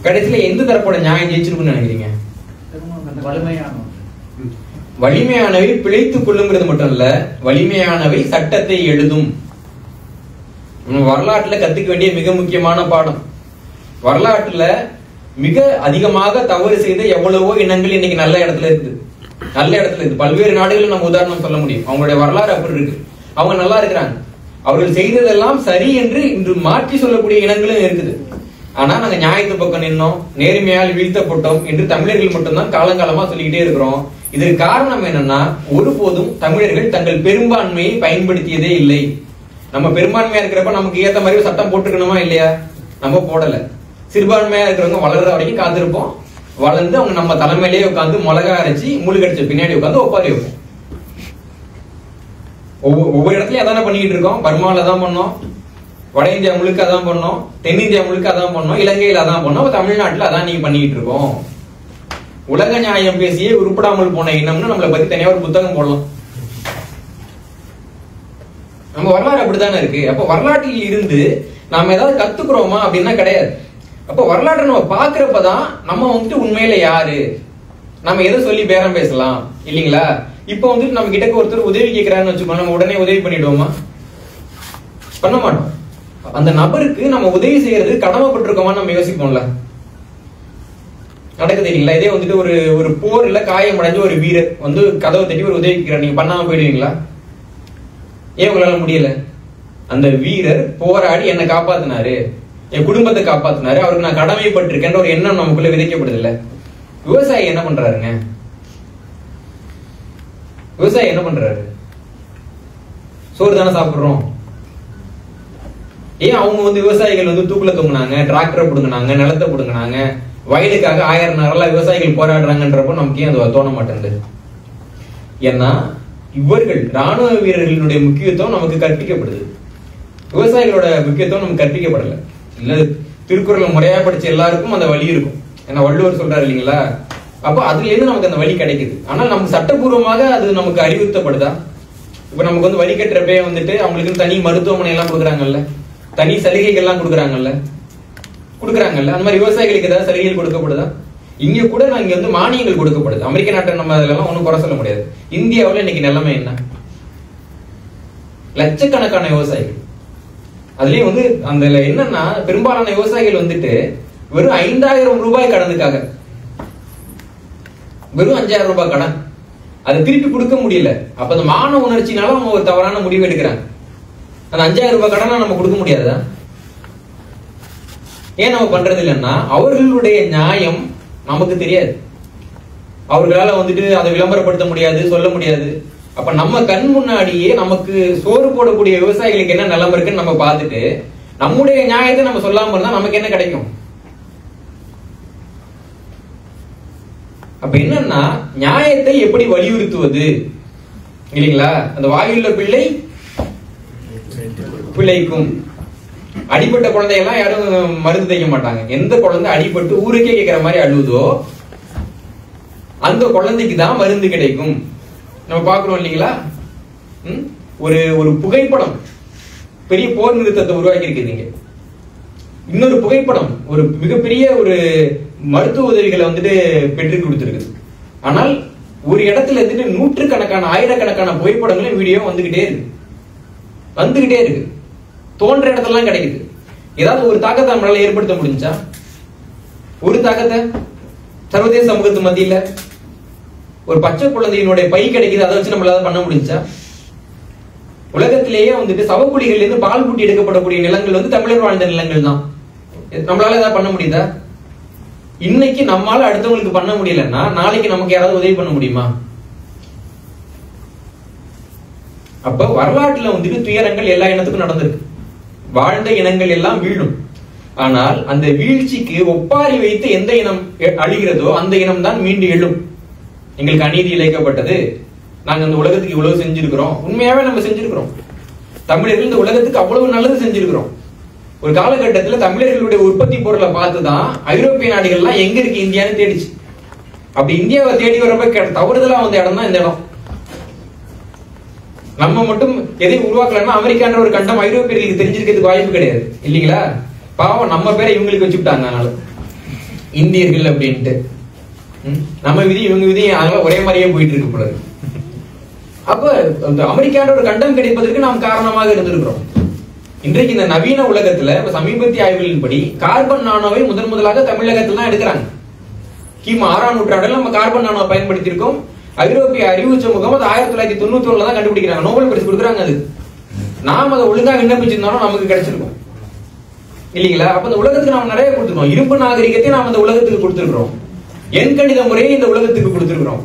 கடைசியில எந்த தரப்போட நியாயம் ஜெயிச்சிருக்குன்னு நினைக்கிறீங்க? வலிமையானவை பிழைத்துக் கொள்ளுங்கிறது மட்டும் இல்ல, வலிமையானவை சட்டத்தை எழுதும். வரலாற்றுல கத்துக்க வேண்டிய மிக முக்கியமான பாடம். வரலாற்றுல மிக அதிகமாக தவறு செய்த எவ்வளவோ இனங்கள் இன்னைக்கு நல்ல இடத்துல இருக்குது. நல்ல இடத்துல இருக்கு. பல்வேறு நாடுகள் நம்ம உதாரணம் சொல்ல முடியும். அவங்களுடைய வரலாறு அப்படி இருக்கு, அவங்க நல்லா இருக்கிறாங்க. அவர்கள் செய்ததெல்லாம் சரி என்று இன்று மாற்றி சொல்லக்கூடிய இனங்களும் இருக்குது. ஆனா நாங்க நியாயத்து பக்கம் நின்னோம், நேர்மையால் வீழ்த்தப்பட்டோம் என்று தமிழர்கள் மட்டும்தான் காலங்காலமா சொல்லிக்கிட்டே இருக்கிறோம். இதற்கு காரணம் என்னன்னா, ஒருபோதும் தமிழர்கள் தங்கள் பெரும்பான்மையை பயன்படுத்தியதே இல்லை. நம்ம பெரும்பான்மையா இருக்கிறப்ப நமக்கு ஏத்த மாதிரி சட்டம் போட்டுக்கணுமா இல்லையா? நம்ம போடல. சிறுபான்மையா இருக்கிறவங்க வளர்ற வரைக்கும் காத்திருப்போம், வளர்ந்து அவங்க நம்ம தலைமையிலேயே உட்காந்து மிளகா அரைச்சி முழு கடிச்ச பின்னாடி உட்காந்து ஒப்பாரி வைப்போம். ஒவ்வொரு இடத்துலயும் அதான பண்ணிக்கிட்டு இருக்கோம். பர்மால தான் பண்ணோம், வட இந்தியா முழுக்க அதான் பண்ணோம், தென்னிந்தியா முழுக்க அதான் பண்ணோம், இலங்கையில அதான் பண்ணோம், தமிழ்நாட்டுல அதான் நீங்க பண்ணிக்கிட்டு இருக்கோம். உலக நியாயம் பேசியே உருப்படாமல் போன இனம்னு நம்மளை பத்தி தனியா ஒரு புத்தகம் போடலாம். நம்ம வரலாறு அப்படித்தானே இருக்கு. அப்ப வரலாற்றில் இருந்து நாம ஏதாவது கத்துக்கிறோமா அப்படின்னா கிடையாது. அப்ப வரலாற்றை நம்ம பாக்குறப்பதான் நம்ம வந்துட்டு உண்மையில யாரு, நம்ம எதை சொல்லி பேரம் பேசலாம் இல்லீங்களா? இப்ப வந்துட்டு நம்ம கிட்ட ஒருத்தர் உதவி கேட்கிறாருன்னு வச்சுக்கோ, நம்ம உடனே உதவி பண்ணிடுவோமா? பண்ண மாட்டோம். அந்த நபருக்கு நம்ம உதவி செய்யறது கடமைப்பட்டிருக்கோமா நம்ம யோசிப்போம்ல. நடக்குது இல்லைங்களா? இதே வந்துட்டு ஒரு போர்ல காயம் அடைஞ்ச ஒரு வீரர் வந்து கதவை தட்டி ஒரு உதவி கேட்கிறார், நீங்க பண்ணாம போயிடுவீங்களா? ஏன் உங்களால முடியல? அந்த வீரர் போராடி என்னை காப்பாத்தினாரு, என் குடும்பத்தை காப்பாத்தினாரு, அவருக்கு நான் கடமைப்பட்டிருக்கேன்ற ஒரு எண்ணம் நமக்குள்ள விதைக்கப்படுது இல்ல. விவசாயி என்ன பண்றாருங்க? விவசாயி என்ன பண்றாரு? சோறு தானே சாப்பிடுறோம். ஏன் அவங்க வந்து விவசாயிகள் வந்து தூக்குல தொங்குனாங்க, டிராக்டரை பிடுங்கினாங்க, நிலத்தை பிடுங்கினாங்க, வயலுக்காக 1000 நாளா விவசாயிகள் போராடுறாங்கன்றப்போ நமக்கு ஏன் அது தோண மாட்டேங்குது? ஏன்னா இவர்கள் ராணுவ வீரர்களுடைய முக்கியத்துவம் நமக்கு கற்பிக்கப்படுது, விவசாயிகளோட முக்கியத்துவம் நமக்கு கற்பிக்கப்படல. இல்ல திருக்குறளை முறையா படிச்ச எல்லாருக்கும் அந்த வழி இருக்கும். ஏன்னா வள்ளுவர் சொல்றாரு இல்லைங்களா? அப்போ அதுல இருந்து நமக்கு அந்த வழி கிடைக்குது. ஆனால் நமக்கு சட்டபூர்வமாக அது நமக்கு அறிவுறுத்தப்படுதா? இப்ப நமக்கு வந்து வரி கட்டுறப்பே வந்துட்டு அவங்களுக்கு தனி மருத்துவமனை எல்லாம் கொடுக்குறாங்கல்ல, தனி சலுகைகள் எல்லாம் கொடுக்குறாங்கல்ல. அந்த மாதிரி விவசாயிகளுக்கு ஏதாவது சலுகைகள் கொடுக்கப்படுதா? இங்க கூட இங்க வந்து மானியங்கள் கொடுக்கப்படுது. அமெரிக்க நாட்டை நம்ம அதெல்லாம் ஒன்றும் குறை சொல்ல முடியாது. இந்தியாவில் இன்னைக்கு நிலைமை என்ன? லட்சக்கணக்கான விவசாயிகள், அதுலயும் வந்து அந்த என்னன்னா பெரும்பாலான விவசாயிகள் வந்துட்டு வெறும் 5000 ரூபாய் கடனுக்காக, வெறும் 5000 ரூபாய் கடன், அதை திருப்பி கொடுக்க முடியல. அப்ப அந்த மான உணர்ச்சினால அவங்க ஒரு தவறான முடிவு எடுக்கிறாங்க. அந்த 5000 ரூபாய் கடனை நம்ம கொடுக்க முடியாதா? ஏன் நம்ம பண்றது இல்லைன்னா அவர்களுடைய நியாயம் நமக்கு தெரியாது, அவர்களால வந்துட்டு அதை விளம்பரப்படுத்த முடியாது, சொல்ல முடியாது. அப்ப நம்ம கண் முன்னாடியே நமக்கு சோறு போடக்கூடிய விவசாயிகளுக்கு என்ன நிலைமை இருக்குன்னு நம்ம பார்த்துட்டு நம்முடைய நியாயத்தை நம்ம சொல்லாம இருந்தா நமக்கு என்ன கிடைக்கும்? அப்ப என்னன்னா நியாயத்தை எப்படி வலியுறுத்துவது இல்லைங்களா? அந்த வாயுள்ள பிள்ளை பிள்ளைக்கும். அடிப்பட்ட குழந்தையெல்லாம் யாரும் மருந்து தைக்க மாட்டாங்க. எந்த குழந்தை அடிபட்டு ஊருக்கே கேட்கிற மாதிரி அழுவுதோ அந்த குழந்தைக்கு தான் மருந்து கிடைக்கும். நம்ம பாக்குறோம் இல்லைங்களா? ஒரு ஒரு புகைப்படம் பெரிய போர் நிறுத்தத்தை உருவாக்கி இருக்குதுங்க. இன்னொரு புகைப்படம் ஒரு மிகப்பெரிய ஒரு மருத்துவ உதவிகளை வந்துட்டு பெற்று கொடுத்துருக்குது. ஆனால் ஒரு இடத்துல இருந்துட்டு நூற்றுக்கணக்கான ஆயிரக்கணக்கான புகைப்படங்களும் வீடியோ வந்துகிட்டே இருக்கு. தோன்ற இடத்துலாம் கிடைக்குது. ஏதாவது ஒரு தாக்கத்தை நம்மளால ஏற்படுத்த முடிஞ்சா? ஒரு தாக்கத்தை சர்வதேச சமூகத்து மத்தியில ஒரு பச்சை குழந்தையினுடைய பை கிடைக்குது, அதை வச்சு நம்மளால பண்ண முடிஞ்சா? உலகத்திலேயே வந்துட்டு சவக்குழிகள்ல இருந்து பால் கூட்டி எடுக்கப்படக்கூடிய நிலங்கள் வந்து தமிழர் வாழ்ந்த நிலங்கள் தான். நம்மளால ஏதாவது பண்ண முடியுதா? இன்னைக்கு நம்மால அடுத்தவங்களுக்கு பண்ண முடியலன்னா நாளைக்கு நமக்கு யாராவது உதவி பண்ண முடியுமா? அப்ப வரலாற்றுல வந்துட்டு துயரங்கள் எல்லா இனத்துக்கும் நடந்திருக்கு. வாழ்ந்த இனங்கள் எல்லாம் வீழும். ஆனால் அந்த வீழ்ச்சிக்கு ஒப்பாரி வைத்து எந்த இனம் அழிகிறதோ அந்த இனம் தான் மீண்டு எழும். எங்களுக்கு அநீதி இழைக்கப்பட்டது, நாங்க அந்த உலகத்துக்கு இவ்வளவு செஞ்சிருக்கிறோம். உண்மையாவே நம்ம செஞ்சிருக்கிறோம். தமிழர்கள் இந்த உலகத்துக்கு அவ்வளவு நல்லது செஞ்சிருக்கிறோம். ஒரு காலகட்டத்தில் தமிழர்களுடைய உற்பத்தி பொருளை பார்த்துதான் ஐரோப்பிய நாடுகள்லாம் எங்க இருக்கு இந்தியான்னு தேடிச்சு. அப்படி இந்தியாவை தேடி வரப்ப தவறுதலா வந்த இடம் தான் இந்த இடம். நம்ம மட்டும் எதை உருவாக்கலன்னா அமெரிக்கான்ற ஒரு கண்டம் ஐரோப்பியர்களுக்கு தெரிஞ்சிருக்கிறதுக்கு வாய்ப்பு கிடையாது இல்லைங்களா? பாவம் நம்ம பேரை இவங்களுக்கு வச்சுட்டாங்க. அதனால இந்தியர்கள் அப்படின்ட்டு நம்ம விதி இவங்க விதி அதனால ஒரே மாதிரியே போயிட்டு இருக்கு போல. அப்ப அந்த அமெரிக்கான்ற ஒரு கண்டம் கிடைப்பதற்கு நாம் காரணமாக இருந்திருக்கிறோம். இன்றைக்கு இந்த நவீன உலகத்துல சமீபத்திய ஆய்வுகளின்படி கார்பன் நானோவை முதலாக தமிழகத்துல தான் எடுக்கிறாங்க. கிமு 6ஆம் நூற்றாண்டுல நம்ம கார்பன் நானோவை பயன்படுத்தி இருக்கோம். ஐரோப்பிய அறிவு சமூகம் அது 1991 தான் கண்டுபிடிக்கிறாங்க, நோபல் பரிசு கொடுக்குறாங்க. அது நாம அதை ஒழுங்கா விண்ணப்பிச்சிருந்தாலும் நமக்கு கிடைச்சிருக்கும் இல்லைங்களா? அப்ப இந்த உலகத்துக்கு நாம நிறைய கொடுத்துருக்கோம். இரும்பு நாகரிகத்தை நாம இந்த உலகத்துக்கு கொடுத்திருக்கிறோம். எண்கணித முறையை இந்த உலகத்துக்கு கொடுத்திருக்கிறோம்.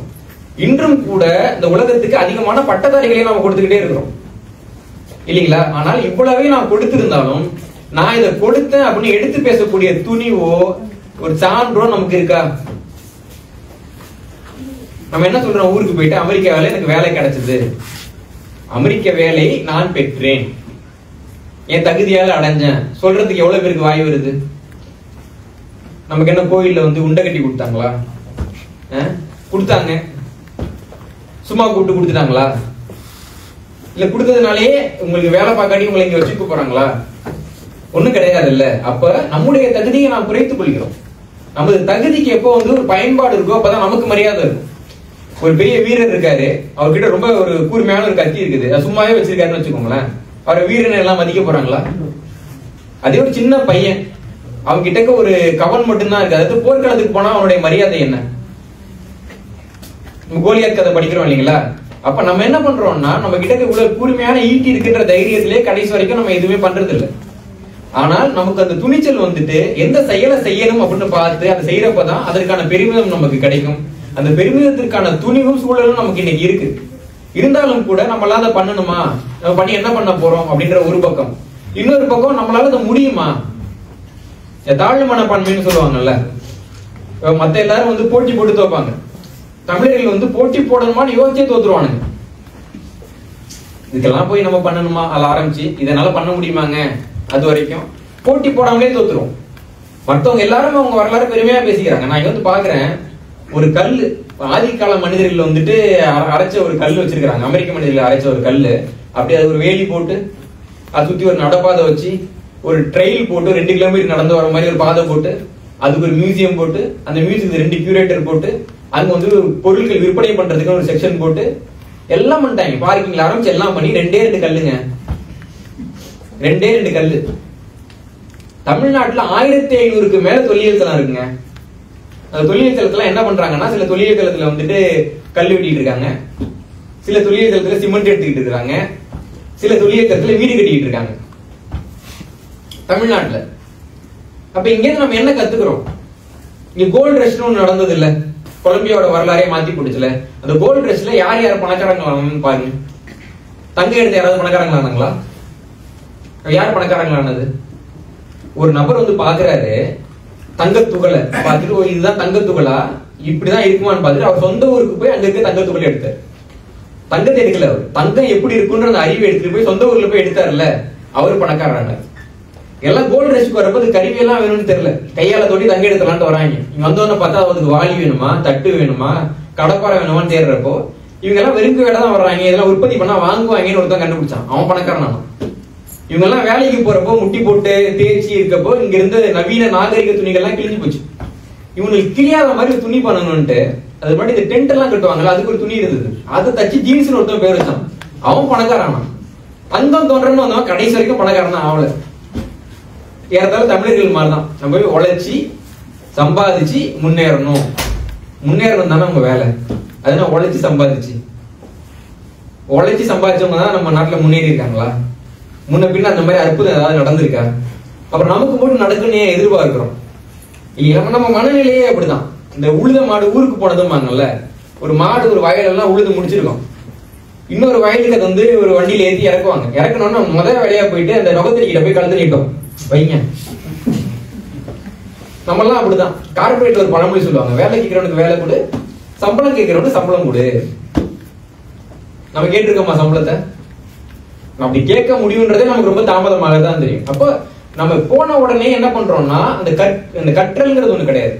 இன்றும் கூட இந்த உலகத்துக்கு அதிகமான பட்டதாரிகளை நாம கொடுத்துக்கிட்டே இருக்கிறோம் இல்லைங்களா? ஆனால் இவ்வளவே நான் கொடுத்திருந்தாலும் நான் இதை கொடுத்தேன் அப்படின்னு எடுத்து பேசக்கூடிய துணிவோ ஒரு சான்றோ நமக்கு இருக்கா? நம்ம என்ன சொல்றோம்? ஊருக்கு போயிட்டு அமெரிக்காவில எனக்கு வேலை கிடைச்சது, அமெரிக்க வேலை நான் பெற்றேன், என் தகுதியால அடைஞ்சேன் சொல்றதுக்கு எவ்வளவு பேருக்கு வாய் வருது? நமக்கு என்ன கோயில்ல வந்து உண்டை கட்டி கொடுத்தாங்களா? கொடுத்தாங்க. சும்மா கூப்பிட்டு கொடுத்துட்டாங்களா? இல்ல கொடுத்ததுனாலேயே உங்களுக்கு வேலை பார்க்காட்டி உங்களை இங்க வச்சுக்க போறாங்களா? ஒண்ணும் கிடையாது இல்ல. அப்ப நம்முடைய தகுதியை நாம் குறைத்துக் கொள்கிறோம். நமது தகுதிக்கு எப்போ வந்து ஒரு பயன்பாடு இருக்கோ அப்பதான் நமக்கு மரியாதை இருக்கும். ஒரு பெரிய வீரர் இருக்காரு, அவர்கிட்ட ரொம்ப ஒரு கூர்மையான ஒரு கத்தி இருக்குது, சும்மாவே வச்சிருக்காருன்னு வச்சுக்கோங்களேன், அவரை வீரனை எல்லாம் மதிக்க போறாங்களா? அதே ஒரு சின்ன பையன், அவங்க கிட்ட ஒரு கவன் மட்டும்தான் இருக்கு, அதாவது போர்க்களத்துக்கு போனா அவனுடைய மரியாதை என்ன? கோலியாத் கதை படிக்கிறோம் இல்லைங்களா? அப்ப நம்ம என்ன பண்றோம்னா நம்ம கிட்ட இவ்வளவு கூர்மையான ஈட்டி இருக்கின்ற தைரியத்திலே கடைசி வரைக்கும் நம்ம எதுவுமே பண்றது இல்லை. ஆனால் நமக்கு அந்த துணிச்சல் வந்துட்டு எந்த செயலை செய்யணும் அப்படின்னு பார்த்து அதை செய்யறப்பதான் அதற்கான பெருமிதம் நமக்கு கிடைக்கும். அந்த பெருமிதத்திற்கான துணிவும் சூழலும் நமக்கு இன்னைக்கு இருக்கு. இருந்தாலும் கூட நம்மளால அதை பண்ணணுமா, நம்ம பண்ணி என்ன பண்ண போறோம் அப்படின்ற ஒரு பக்கம். இன்னொரு பக்கம் நம்மளால அதை முடியுமா, தாழ்வு மனப்பான்மைன்னு சொல்லுவாங்கல்ல. மத்த எல்லாரும் வந்து போட்டி போட்டு தோப்பாங்க, தமிழர்கள் வந்து போட்டி போடணுமான்னு யோசிச்சே தோத்துருவானுங்க. இதுக்கெல்லாம் போய் நம்ம பண்ணணுமா அதை ஆரம்பிச்சு இதனால பண்ண முடியுமாங்க, அது வரைக்கும் போட்டி போடாமலே தோத்துருவோம். மற்றவங்க எல்லாரும் அவங்க வரலாறு பெருமையா பேசிக்கிறாங்க. நான் இங்க வந்து பாக்குறேன், ஒரு கல் ஆதிக்கால மனிதர்கள் வந்துட்டு அரைச்ச ஒரு கல் வச்சிருக்காங்க, அமெரிக்க மனிதர்கள் அரைச்ச ஒரு கல். அப்படி அது ஒரு வேலி போட்டு அதை சுத்தி ஒரு நடப்பாதை வச்சு ஒரு ட்ரெயில் போட்டு 2 கிலோமீட்டர் நடந்து வர மாதிரி ஒரு பாதை போட்டு அதுக்கு ஒரு மியூசியம் போட்டு அந்த மியூசியத்துக்கு 2 கியூரேட்டர் போட்டு அங்க வந்து பொருட்கள் விற்பனை பண்றதுக்கு ஒரு செக்ஷன் போட்டு எல்லாம் பண்ணிட்டாங்க. பார்க்கிங்ல ஆரம்பிச்சு எல்லாம் பண்ணி 2 கல்லுங்க, 2 கல்லு. தமிழ்நாட்டுல 1500க்கு மேல தொல்லியல் தளம் இருக்குங்க. அந்த தொல்லியல் தளத்துல என்ன பண்றாங்கன்னா, சில தொல்லியல் தளத்துல வந்துட்டு கல் வெட்டிட்டு இருக்காங்க, சில தொல்லியல் தளத்துல சிமெண்ட் எடுத்துக்கிட்டு இருக்காங்க, சில தொல்லியல் தளத்துல வீடு கட்டிக்கிட்டு இருக்காங்க தமிழ்நாட்டுல. அப்ப இங்க நம்ம என்ன கத்துக்கிறோம்? இங்க கோல்டு ரஷ்னு ஒண்ணு நடந்தது இல்ல, கொலம்பியாவோட வரலாறையே மாத்தி போட்டுச்சுல. அந்த கோல்டு ரஷ்ல யார் யார் பணக்காரங்களானு பாருங்க. தங்க எடுத்து யாராவது பணக்காரங்களானாங்களா? யார் பணக்காரங்களானது? ஒரு நபர் வந்து பாக்குறாரு தங்கத்துகளை பார்த்துட்டு, இதுதான் தங்கத்துகளா, இப்படிதான் இருக்குமான்னு பார்த்துட்டு அவர் சொந்த ஊருக்கு போய் அங்க இருக்க தங்கத்துகளை எடுத்தார். தங்கத்தை எடுக்கல, அவர் தங்கம் எப்படி இருக்குன்ற அந்த அறிவை எடுத்துட்டு போய் சொந்த ஊர்ல போய் எடுத்தாருல்ல, அவரு பணக்காரரான. எல்லாம் கோல்டு ரஷ்க்கு வரப்போ கருவி எல்லாம் வேணும்னு தெரியல, கையால தோட்டி தங்க எடுத்துலான்ட்டு வராங்க. இங்க வந்தோன்னு பார்த்தா அவருக்கு வாளி வேணுமா, தட்டு வேணுமா, கடப்பாறை வேணுமான்னு தேடுறப்போ இவங்க எல்லாம் வெறும் வேலை தான் வர்றாங்க, இதெல்லாம் உற்பத்தி பண்ணா வாங்குவாங்கன்னு ஒருத்தன் கண்டுபிடிச்சான், அவன் பணக்காரன். இவங்க எல்லாம் வேலைக்கு போறப்போ முட்டி போட்டு தேய்ச்சி இருக்கப்போ இங்க இருந்த நவீன நாகரிக துணிகள்லாம் கிழிஞ்சு போச்சு. இவங்களுக்கு கிழியாத மாதிரி துணி பண்ணணும்ட்டு அது மாதிரி இந்த டென்ட் எல்லாம் கட்டுவாங்கல்ல, அதுக்கு ஒரு துணி இருந்தது, அதை தச்சு ஜீன்ஸ் ஒருத்தன் பேர் வச்சான், அவன் பணக்காரனா. தங்கம் தோன்றன்னு வந்தவன் கடைசி வரைக்கும் பணக்காரனா ஆகல. ஏறதால தமிழர்கள் மாதிரிதான் நம்ம போய் உழைச்சி சம்பாதிச்சு முன்னேறணும், முன்னேறணும் தானே உங்க வேலை. அதனால உழைச்சி சம்பாதிச்சவங்க தான் நம்ம நாட்டுல முன்னேறி இருக்காங்களா? முன்ன பின்ன அந்த மாதிரி அற்புதம் ஏதாவது நடந்திருக்கா? அப்புறம் நமக்கு மட்டும் நடக்குன்னு எதிர்பார்க்கிறோம் இல்லையா? நம்ம மனநிலையே அப்படிதான். இந்த உழுத மாடு ஊருக்கு போனதுமாங்கல்ல, ஒரு மாடு ஒரு வயலெல்லாம் உழுது முடிச்சிருக்கோம், இன்னொரு வயலுக்கு அது வந்து ஒரு வண்டியில ஏற்றி இறக்குவாங்க. இறக்கணும்னா முதல் வேலையா போயிட்டு அந்த நுகத்தறிக்கிட்ட போய் கலந்து நீட்டோம் வைங்க. நம்மெல்லாம் அப்படிதான். கார்பரேட் ஒரு பழமொழி சொல்லுவாங்க, வேலை கேட்கிறவனுக்கு வேலை கொடு, சம்பளம் கேட்கிறவனுக்கு சம்பளம் கொடு. நம்ம கேட்டிருக்கோமா சம்பளத்தை? அப்படி கேட்க முடியும்ன்றதே நமக்கு ரொம்ப தாமதமாக தான் தெரியும். அப்போ நம்ம போன உடனே என்ன பண்றோம்னா அந்த கற்றல்ங்கிறது ஒண்ணு கிடையாது.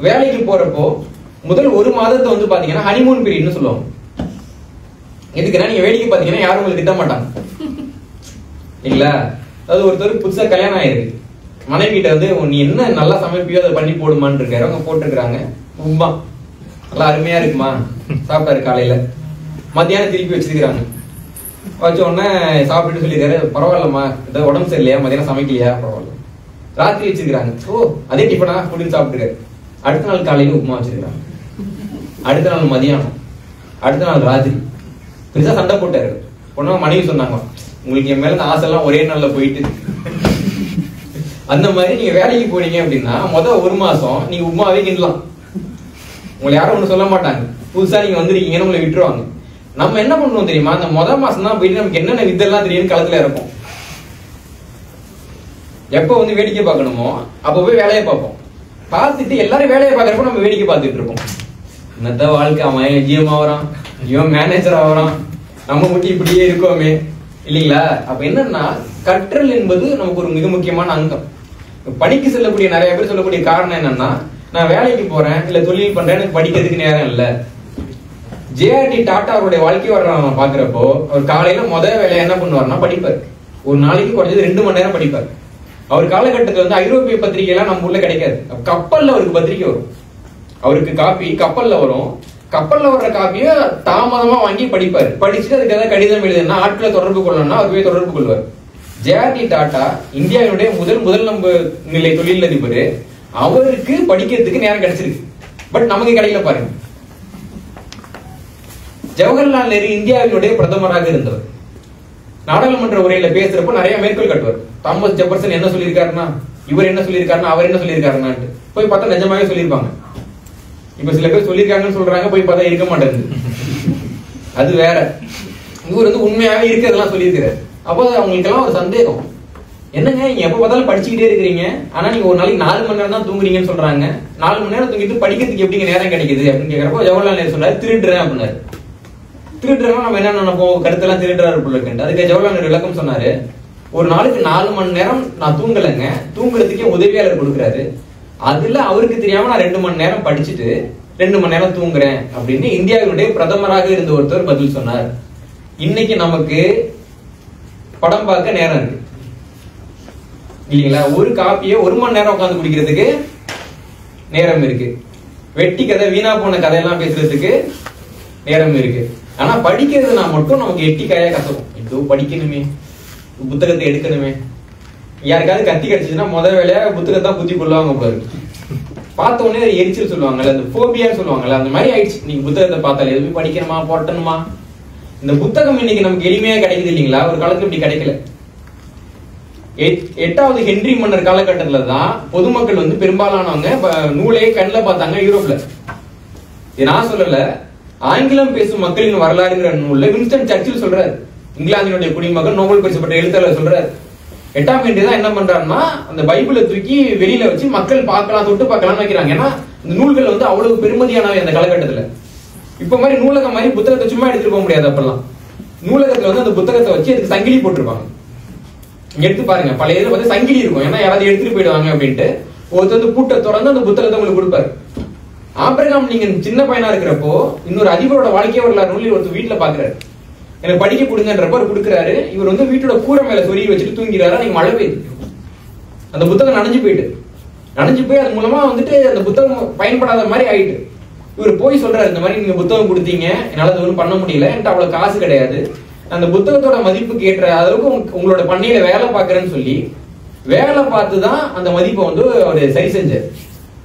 வேலைக்கு போறப்போ முதல் 1 மாதத்தை வந்து பாத்தீங்கன்னா ஹனிமூன் பீரியட்னு சொல்லுவாங்க. எதுக்குன்னா நீங்க வேடிக்கை பாத்தீங்கன்னா யாரும் உங்களுக்கு திட்ட மாட்டாங்க இல்ல. அதாவது ஒருத்தர் புதுசா கல்யாணம் ஆயிருக்கு, மனைவி கிட்ட வந்து நீ என்ன நல்லா சமைப்பியோ அதை பண்ணி போடுமான்னு இருக்காரு. அவங்க போட்டுருக்காங்க, உமா நல்லா அருமையா இருக்குமா, சாப்பிட்டாரு. காலையில மத்தியானம் திருப்பி வச்சிருக்கிறாங்க, வச்ச உடனே சாப்பிட்டு சொல்லிருக்காரு, பரவாயில்லம்மா ஏதாவது உடம்பு சரியில்லையா, மதியானம் சமைக்கலையா, பரவாயில்ல. ராத்திரி வச்சிருக்காங்க, ஓ அதே டிஃபனா அப்படின்னு சாப்பிட்டுருக்காரு. அடுத்த நாள் காலையில உப்புமா வச்சிருக்காங்க, அடுத்த நாள் மதியானம், அடுத்த நாள் ராத்திரி. பெருசா சண்டை போட்டாரு. உடனே மனைவி சொன்னாங்க, உங்களுக்கு என் மேல ஆசை எல்லாம் ஒரே நாள்ல போயிட்டு. அந்த மாதிரி நீங்க வேலைக்கு போனீங்க அப்படின்னா முதல் 1 மாசம் நீங்க உப்புமாவே கிண்டலாம், உங்களை யாரும் ஒண்ணு சொல்ல மாட்டாங்க. புதுசா நீங்க வந்திருக்கீங்கன்னு உங்களை விட்டுருவாங்க. நம்ம என்ன பண்ணுவோம் தெரியுமா, அந்த முதல் மாசம் தான் போயிட்டு நமக்கு என்னென்ன வித்தெல்லாம் தெரியும் களத்துல இருப்போம். எப்ப வந்து வேடிக்கை பார்க்கணுமோ அப்ப போய் வேலையை பார்ப்போம். பார்த்துட்டு எல்லாரும் வேலையை பார்க்கறப்ப நம்ம வேடிக்கை பார்த்துட்டு இருப்போம். என்னத்த வாழ்க்கை, அவன் ஜிஎம் ஆகிறான், இவன் மேனேஜர் ஆகிறான், நம்ம மட்டும் இப்படியே இருக்கோமே இல்லைங்களா? அப்ப என்னன்னா கற்றல் என்பது நமக்கு ஒரு மிக முக்கியமான அங்கம். படிக்க செல்லக்கூடிய நிறைய பேர் சொல்லக்கூடிய காரணம் என்னன்னா, நான் வேலைக்கு போறேன் இல்ல தொழில் பண்றேன், எனக்கு படிக்கிறதுக்கு நேரம் இல்லை. ஜேஆர்டி டாடா அவருடைய வாழ்க்கை வர்றாங்க பாக்குறப்போ அவர் காலையில முதல் வேலையை என்ன பண்ணுவார்னா படிப்பார். ஒரு நாளைக்கு குறைஞ்சது 2 மணி நேரம் படிப்பார். அவர் காலகட்டத்தில் வந்து ஐரோப்பிய பத்திரிகை எல்லாம் நம்ம ஊர்ல கிடைக்காது. கப்பல்ல அவருக்கு பத்திரிகை வரும், அவருக்கு காப்பி கப்பல்ல வரும். கப்பல்ல வர்ற காப்பியை தாமதமா வாங்கி படிப்பாரு. படிச்சுட்டு அதுக்கு ஏதாவது கடிதம் எழுதுனா ஆட்களை தொடர்பு கொள்ளணும்னா அவர் போய் தொடர்பு கொள்வார். ஜேஆர்டி டாடா இந்தியாவினுடைய முதல் நம்ம நிலை தொழிலதிபர். அவருக்கு படிக்கிறதுக்கு நேரம் கிடைச்சிருக்கு, பட் நமக்கு கிடைக்கல பாருங்க. ஜவஹர்லால் நேரு இந்தியாவினுடைய பிரதமராக இருந்தவர். நாடாளுமன்ற உரையில பேசுறப்ப நிறைய மேற்கோள் காட்டுவார். தாமஸ் ஜெபர்சன் என்ன சொல்லியிருக்காருன்னா, இவர் என்ன சொல்லியிருக்காருன்னா, அவர் என்ன சொல்லியிருக்காருன்னாட்டு போய் பார்த்தா நிஜமாவே சொல்லியிருப்பாங்க. இப்ப சில பேர் சொல்லியிருக்காங்கன்னு சொல்றாங்க, போய் பார்த்தா இருக்க மாட்டேங்குது. அது வேற. இவர் வந்து உண்மையாவே இருக்கிறதெல்லாம் சொல்லியிருக்கிறார். அப்போ அவங்களுக்கு எல்லாம் ஒரு சந்தேகம், என்னங்க நீங்க எப்ப பார்த்தாலும் படிச்சுக்கிட்டே இருக்கிறீங்க, ஆனா நீங்க ஒரு நாளைக்கு 4 மணி நேரம் தான் தூங்குறீங்கன்னு சொல்றாங்க, 4 மணி நேரம் தூங்கிட்டு படிக்கிறதுக்கு எப்படிங்க நேரம் கிடைக்குது அப்படின்னு கேட்கறப்போ ஜவஹர்லால் நேரு சொல்றாரு, திருடுறேன் அப்படின்னாரு. திருடுறேன்னா நம்ம என்ன நினைப்போம், கருத்தெல்லாம் திருடுறாரு போல இருக்கு. அதுக்கு ஜவஹர்லால் நேரு விளக்கம் சொன்னாரு, ஒரு நாளுக்கு 4 மணி நேரம் நான் தூங்கலைங்க, தூங்குறதுக்கே உதவியாளர் கொடுக்குறாரு, அதுல அவருக்கு தெரியாம நான் 2 மணி நேரம் படிச்சுட்டு 2 மணி நேரம் தூங்குறேன் அப்படின்னு இந்தியாவினுடைய பிரதமராக இருந்த ஒருத்தர் பதில் சொன்னார். இன்னைக்கு நமக்கு படம் பார்க்க நேரம் இருக்கு இல்லைங்களா, ஒரு காப்பியை 1 மணி நேரம் உட்காந்து குடிக்கிறதுக்கு நேரம் இருக்கு, வெட்டி கதை வீணா போன கதையெல்லாம் பேசுறதுக்கு நேரம் இருக்கு. ஆனா படிக்கிறதுனா மட்டும் நமக்கு எட்டி கையா கசக்கும், ஏதோ படிக்கணுமே, புத்தகத்தை எடுக்கணுமே. யாருக்காவது கத்தி கிடைச்சுன்னா முதல் வேலையா புத்தகத்தை புத்தி கொள்ளுவாங்க பாரு, பார்த்த உடனே எரிச்சல் சொல்லுவாங்கல்ல, அந்த போபியான்னு சொல்லுவாங்கல்ல, அந்த மாதிரி ஆயிடுச்சு. நீங்க புத்தகத்தை பார்த்தாலே எதுவும் படிக்கணுமா போட்டணுமா. இந்த புத்தகம் இன்னைக்கு நமக்கு எளிமையா கிடைக்குது இல்லைங்களா, ஒரு காலத்துல இப்படி கிடைக்கல. 8வது ஹென்றி மன்னர் காலகட்டத்துல தான் பொதுமக்கள் வந்து பெரும்பாலானவங்க நூலே கண்ணில் பார்த்தாங்க யூரோப்ல. இது நான் சொல்லல, ஆங்கிலம் பேசும் மக்களின் வரலாறுங்கிற நூல்ல வின்ஸ்டன் சர்ச்சில் சொல்றாரு, இங்கிலாந்தினுடைய குடிமகன் நோபல் பரிசு பெற்ற எழுத்தாளர் சொல்றாரு. 8ஆம் ஹென்றி தான் என்ன பண்றாருன்னா அந்த பைபிளை தூக்கி வெளியில வச்சு மக்கள் பார்க்கலாம், தொட்டு பார்க்கலாம் வைக்கிறாங்க. ஏன்னா இந்த நூல்கள் வந்து அவ்வளவு பெருமதியானவை அந்த காலகட்டத்துல. இப்ப மாதிரி நூலகம் மாதிரி புத்தகத்தை சும்மா எடுத்துட்டு போக முடியாது. அப்பெல்லாம் நூலகத்துல வந்து அந்த புத்தகத்தை வச்சு அதுக்கு சங்கிலி போட்டிருப்பாங்க. எடுத்து பாருங்க, பழைய இதுல வந்து சங்கிலி இருக்கும், ஏன்னா யாராவது எடுத்துட்டு போயிடுவாங்க அப்படின்ட்டு. ஒருத்தர் வந்து பூட்டை திறந்து அந்த புத்தகத்தை உங்களுக்கு கொடுப்பாரு. ஆபிரகாம் நீங்க சின்ன பையனா இருக்கிறப்போ இன்னொரு அதிபரோட வாழ்க்கை வரலாறு நூலில் ஒருத்தர் வீட்டுல பாக்குறாரு, எனக்கு படிக்க கொடுங்கன்றப்ப அவர் கொடுக்குறாரு. இவர் வந்து வீட்டோட கூரை மேல சொருகி வச்சுட்டு தூங்கிறாரு. நீங்க மழை பெய்யுது, அந்த புத்தகம் நனைஞ்சு போய் அது மூலமா வந்துட்டு அந்த புத்தகம் பயன்படாத மாதிரி ஆயிட்டு. இவர் போய் சொல்றாரு, இந்த மாதிரி நீங்க புத்தகம் கொடுத்தீங்க, என்னால அது ஒன்றும் பண்ண முடியல, என்கிட்ட அவ்வளவு காசு கிடையாது, அந்த புத்தகத்தோட மதிப்புக்கு ஏற்ற அளவுக்கு உங்களோட பண்ணையில வேலை பார்க்கறேன்னு சொல்லி வேலை பார்த்துதான் அந்த மதிப்பை வந்து அவர் சரி செஞ்சார்.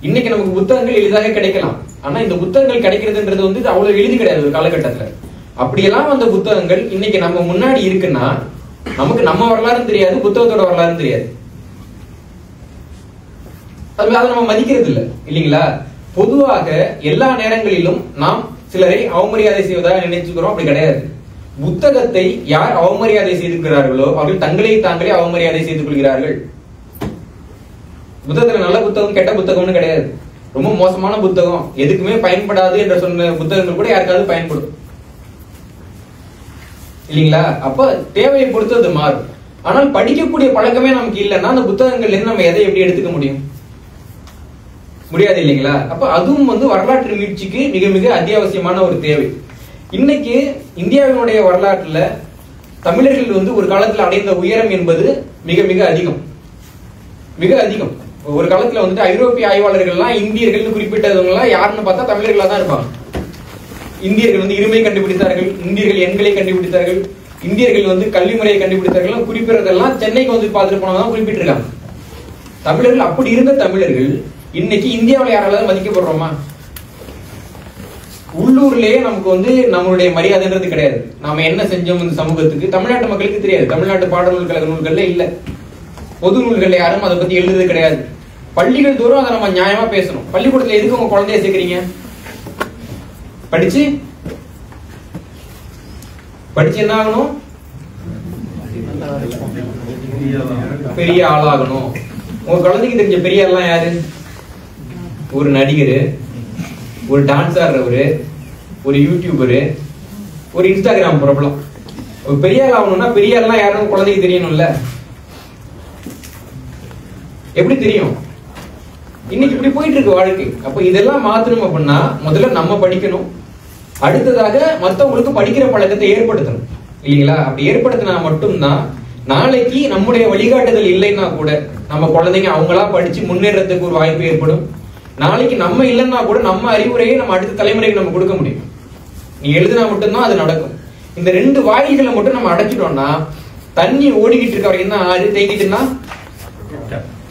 இன்னைக்கு நமக்கு புத்தகங்கள் எளிதாக கிடைக்கலாம், ஆனா இந்த புத்தகங்கள் கிடைக்கிறதுன்றது வந்து அவ்வளவு எளிது கிடையாது ஒரு காலகட்டத்துல. அப்படியெல்லாம் அந்த புத்தகங்கள் இன்னைக்கு நம்ம முன்னாடி இருக்குன்னா நமக்கு நம்ம வரலாறும் தெரியாது, புத்தகத்தோட வரலாறும் தெரியாது. அதை நம்ம மதிக்கிறது இல்லை இல்லைங்களா. பொதுவாக எல்லா நேரங்களிலும் நாம் சிலரை அவமரியாதை செய்வதாக நினைச்சுக்கிறோம், அப்படி கிடையாது. புத்தகத்தை யார் அவமரியாதை செய்திருக்கிறார்களோ அவர்கள் தங்களை தாங்களே அவமரியாதை செய்து கொள்கிறார்கள். புத்தகத்துல நல்ல புத்தகம் கெட்ட புத்தகம்னு கிடையாது. ரொம்ப மோசமான புத்தகம் எதுக்குமே பயன்படாது என்ற சொன்ன புத்தகங்கள் கூட யாருக்காவது பயன்படும் இல்லைங்களா. அப்ப தேவையை பொறுத்து அது மாறும். ஆனால் படிக்கக்கூடிய பழக்கமே நமக்கு இல்லைன்னா அந்த புத்தகங்கள்ல இருந்து நம்ம எதை எப்படி எடுத்துக்க முடியாது இல்லைங்களா. அப்ப அதுவும் வந்து வரலாற்று மீட்சிக்கு மிக மிக அத்தியாவசியமான ஒரு தேவை. இன்னைக்கு இந்தியாவினுடைய வரலாற்றுல தமிழர்கள் வந்து ஒரு காலத்துல அடைந்த உயரம் என்பது மிக மிக அதிகம். ஒரு காலத்துல வந்துட்டு ஐரோப்பிய ஆய்வாளர்கள்லாம் இந்தியர்கள் குறிப்பிட்டவங்க எல்லாம் யாருன்னு பார்த்தா தமிழர்களா தான் இருப்பாங்க. இந்தியர்கள் வந்து இருமை கண்டுபிடித்தார்கள், இந்தியர்கள் எண்களை கண்டுபிடித்தார்கள், இந்தியர்கள் வந்து கல்வி முறையை கண்டுபிடித்தார்கள் குறிப்பிடுறதெல்லாம் சென்னைக்கு வந்து பார்த்துட்டு போனதான் குறிப்பிட்டிருக்காங்க. தமிழர்கள் அப்படி இருந்த தமிழர்கள் இன்னைக்கு இந்தியாவில் யாராவது மதிக்கப்படுறோமா? உள்ளூர்லயே நமக்கு வந்து நம்மளுடைய மரியாதைன்றது கிடையாது. நாம என்ன செஞ்சோம் இந்த சமூகத்துக்கு தமிழ்நாட்டு மக்களுக்கு தெரியாது. தமிழ்நாட்டு பாடநூல் கழக நூல்கள்ல இல்ல, பொது நூல்கள்ல யாரும் அதை பத்தி எழுதுறது கிடையாது. பள்ளிகள் தோறும் அதை நம்ம நியாயமா பேசணும். பள்ளிக்கூடத்துல எதுக்கு உங்க குழந்தைய சேர்க்கிறீங்க? படிச்சு என்ன ஆகணும்? பெரிய ஆளாகணும். உங்க குழந்தைக்கு தெரிஞ்ச பெரிய ஆள்லாம் யாரு? ஒரு நடிகர், ஒரு டான்ஸ் ஆடுறவரு, ஒரு யூடியூபரு, ஒரு இன்ஸ்டாகிராம் பிரபலம். ஒரு பெரிய ஆள் ஆகணும்னா பெரிய ஆள்லாம் யாரும் குழந்தைக்கு தெரியணும்ல. எப்படி தெரியும்? இன்னைக்கு இப்படி போயிட்டு இருக்கு வாழ்க்கை. அப்ப இதெல்லாம் மாத்தணும் அப்படின்னா முதல்ல நம்ம படிக்கணும், அடுத்ததாக மற்றவங்களுக்கு படிக்கிற பழக்கத்தை ஏற்படுத்தணும் இல்லைங்களா. அப்படி ஏற்படுத்தினா மட்டும்தான் நாளைக்கு நம்முடைய வழிகாட்டுதல் இல்லைன்னா கூட நம்ம குழந்தைங்க அவங்களா படிச்சு முன்னேறதுக்கு ஒரு வாய்ப்பு ஏற்படும். நாளைக்கு நம்ம இல்லைன்னா கூட நம்ம அறிவுரையை நம்ம அடுத்த தலைமுறைக்கு நம்ம கொடுக்க முடியும். நீ எழுதினா மட்டும்தான் அது நடக்கும். இந்த 2 வாயில்களை மட்டும் நம்ம அடைச்சிட்டோம்னா தண்ணி ஓடிக்கிட்டு இருக்க வரைக்கும் தான் ஆறு தேங்கிட்டுன்னா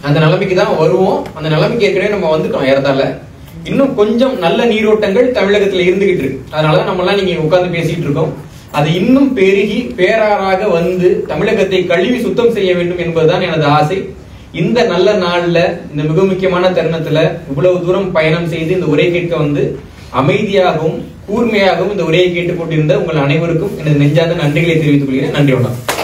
அந்த நிலைமைக்கு தான் வருவோம். அந்த நிலைமைக்கு ஏற்கனவே நம்ம வந்துட்டோம் ஏறத்தால. இன்னும் கொஞ்சம் நல்ல நீரோட்டங்கள் தமிழகத்துல இருந்துகிட்டு இருக்கு. அதனாலதான் நம்ம எல்லாம் நீங்க உட்கார்ந்து பேசிட்டு இருக்கோம். அது இன்னும் பெருகி பேராறாக வந்து தமிழகத்தை கழுவி சுத்தம் செய்ய வேண்டும் என்பதுதான் எனது ஆசை. இந்த நல்ல நாள்ல, இந்த மிக முக்கியமான தருணத்துல இவ்வளவு தூரம் பயணம் செய்து இந்த உரை கேட்க வந்து அமைதியாகவும் கூர்மையாகவும் இந்த உரையை கேட்டுக்கொண்டிருந்த உங்கள் அனைவருக்கும் எனது நெஞ்சார்ந்த நன்றிகளை தெரிவித்துக் கொள்கிறேன். நன்றி வணக்கம்.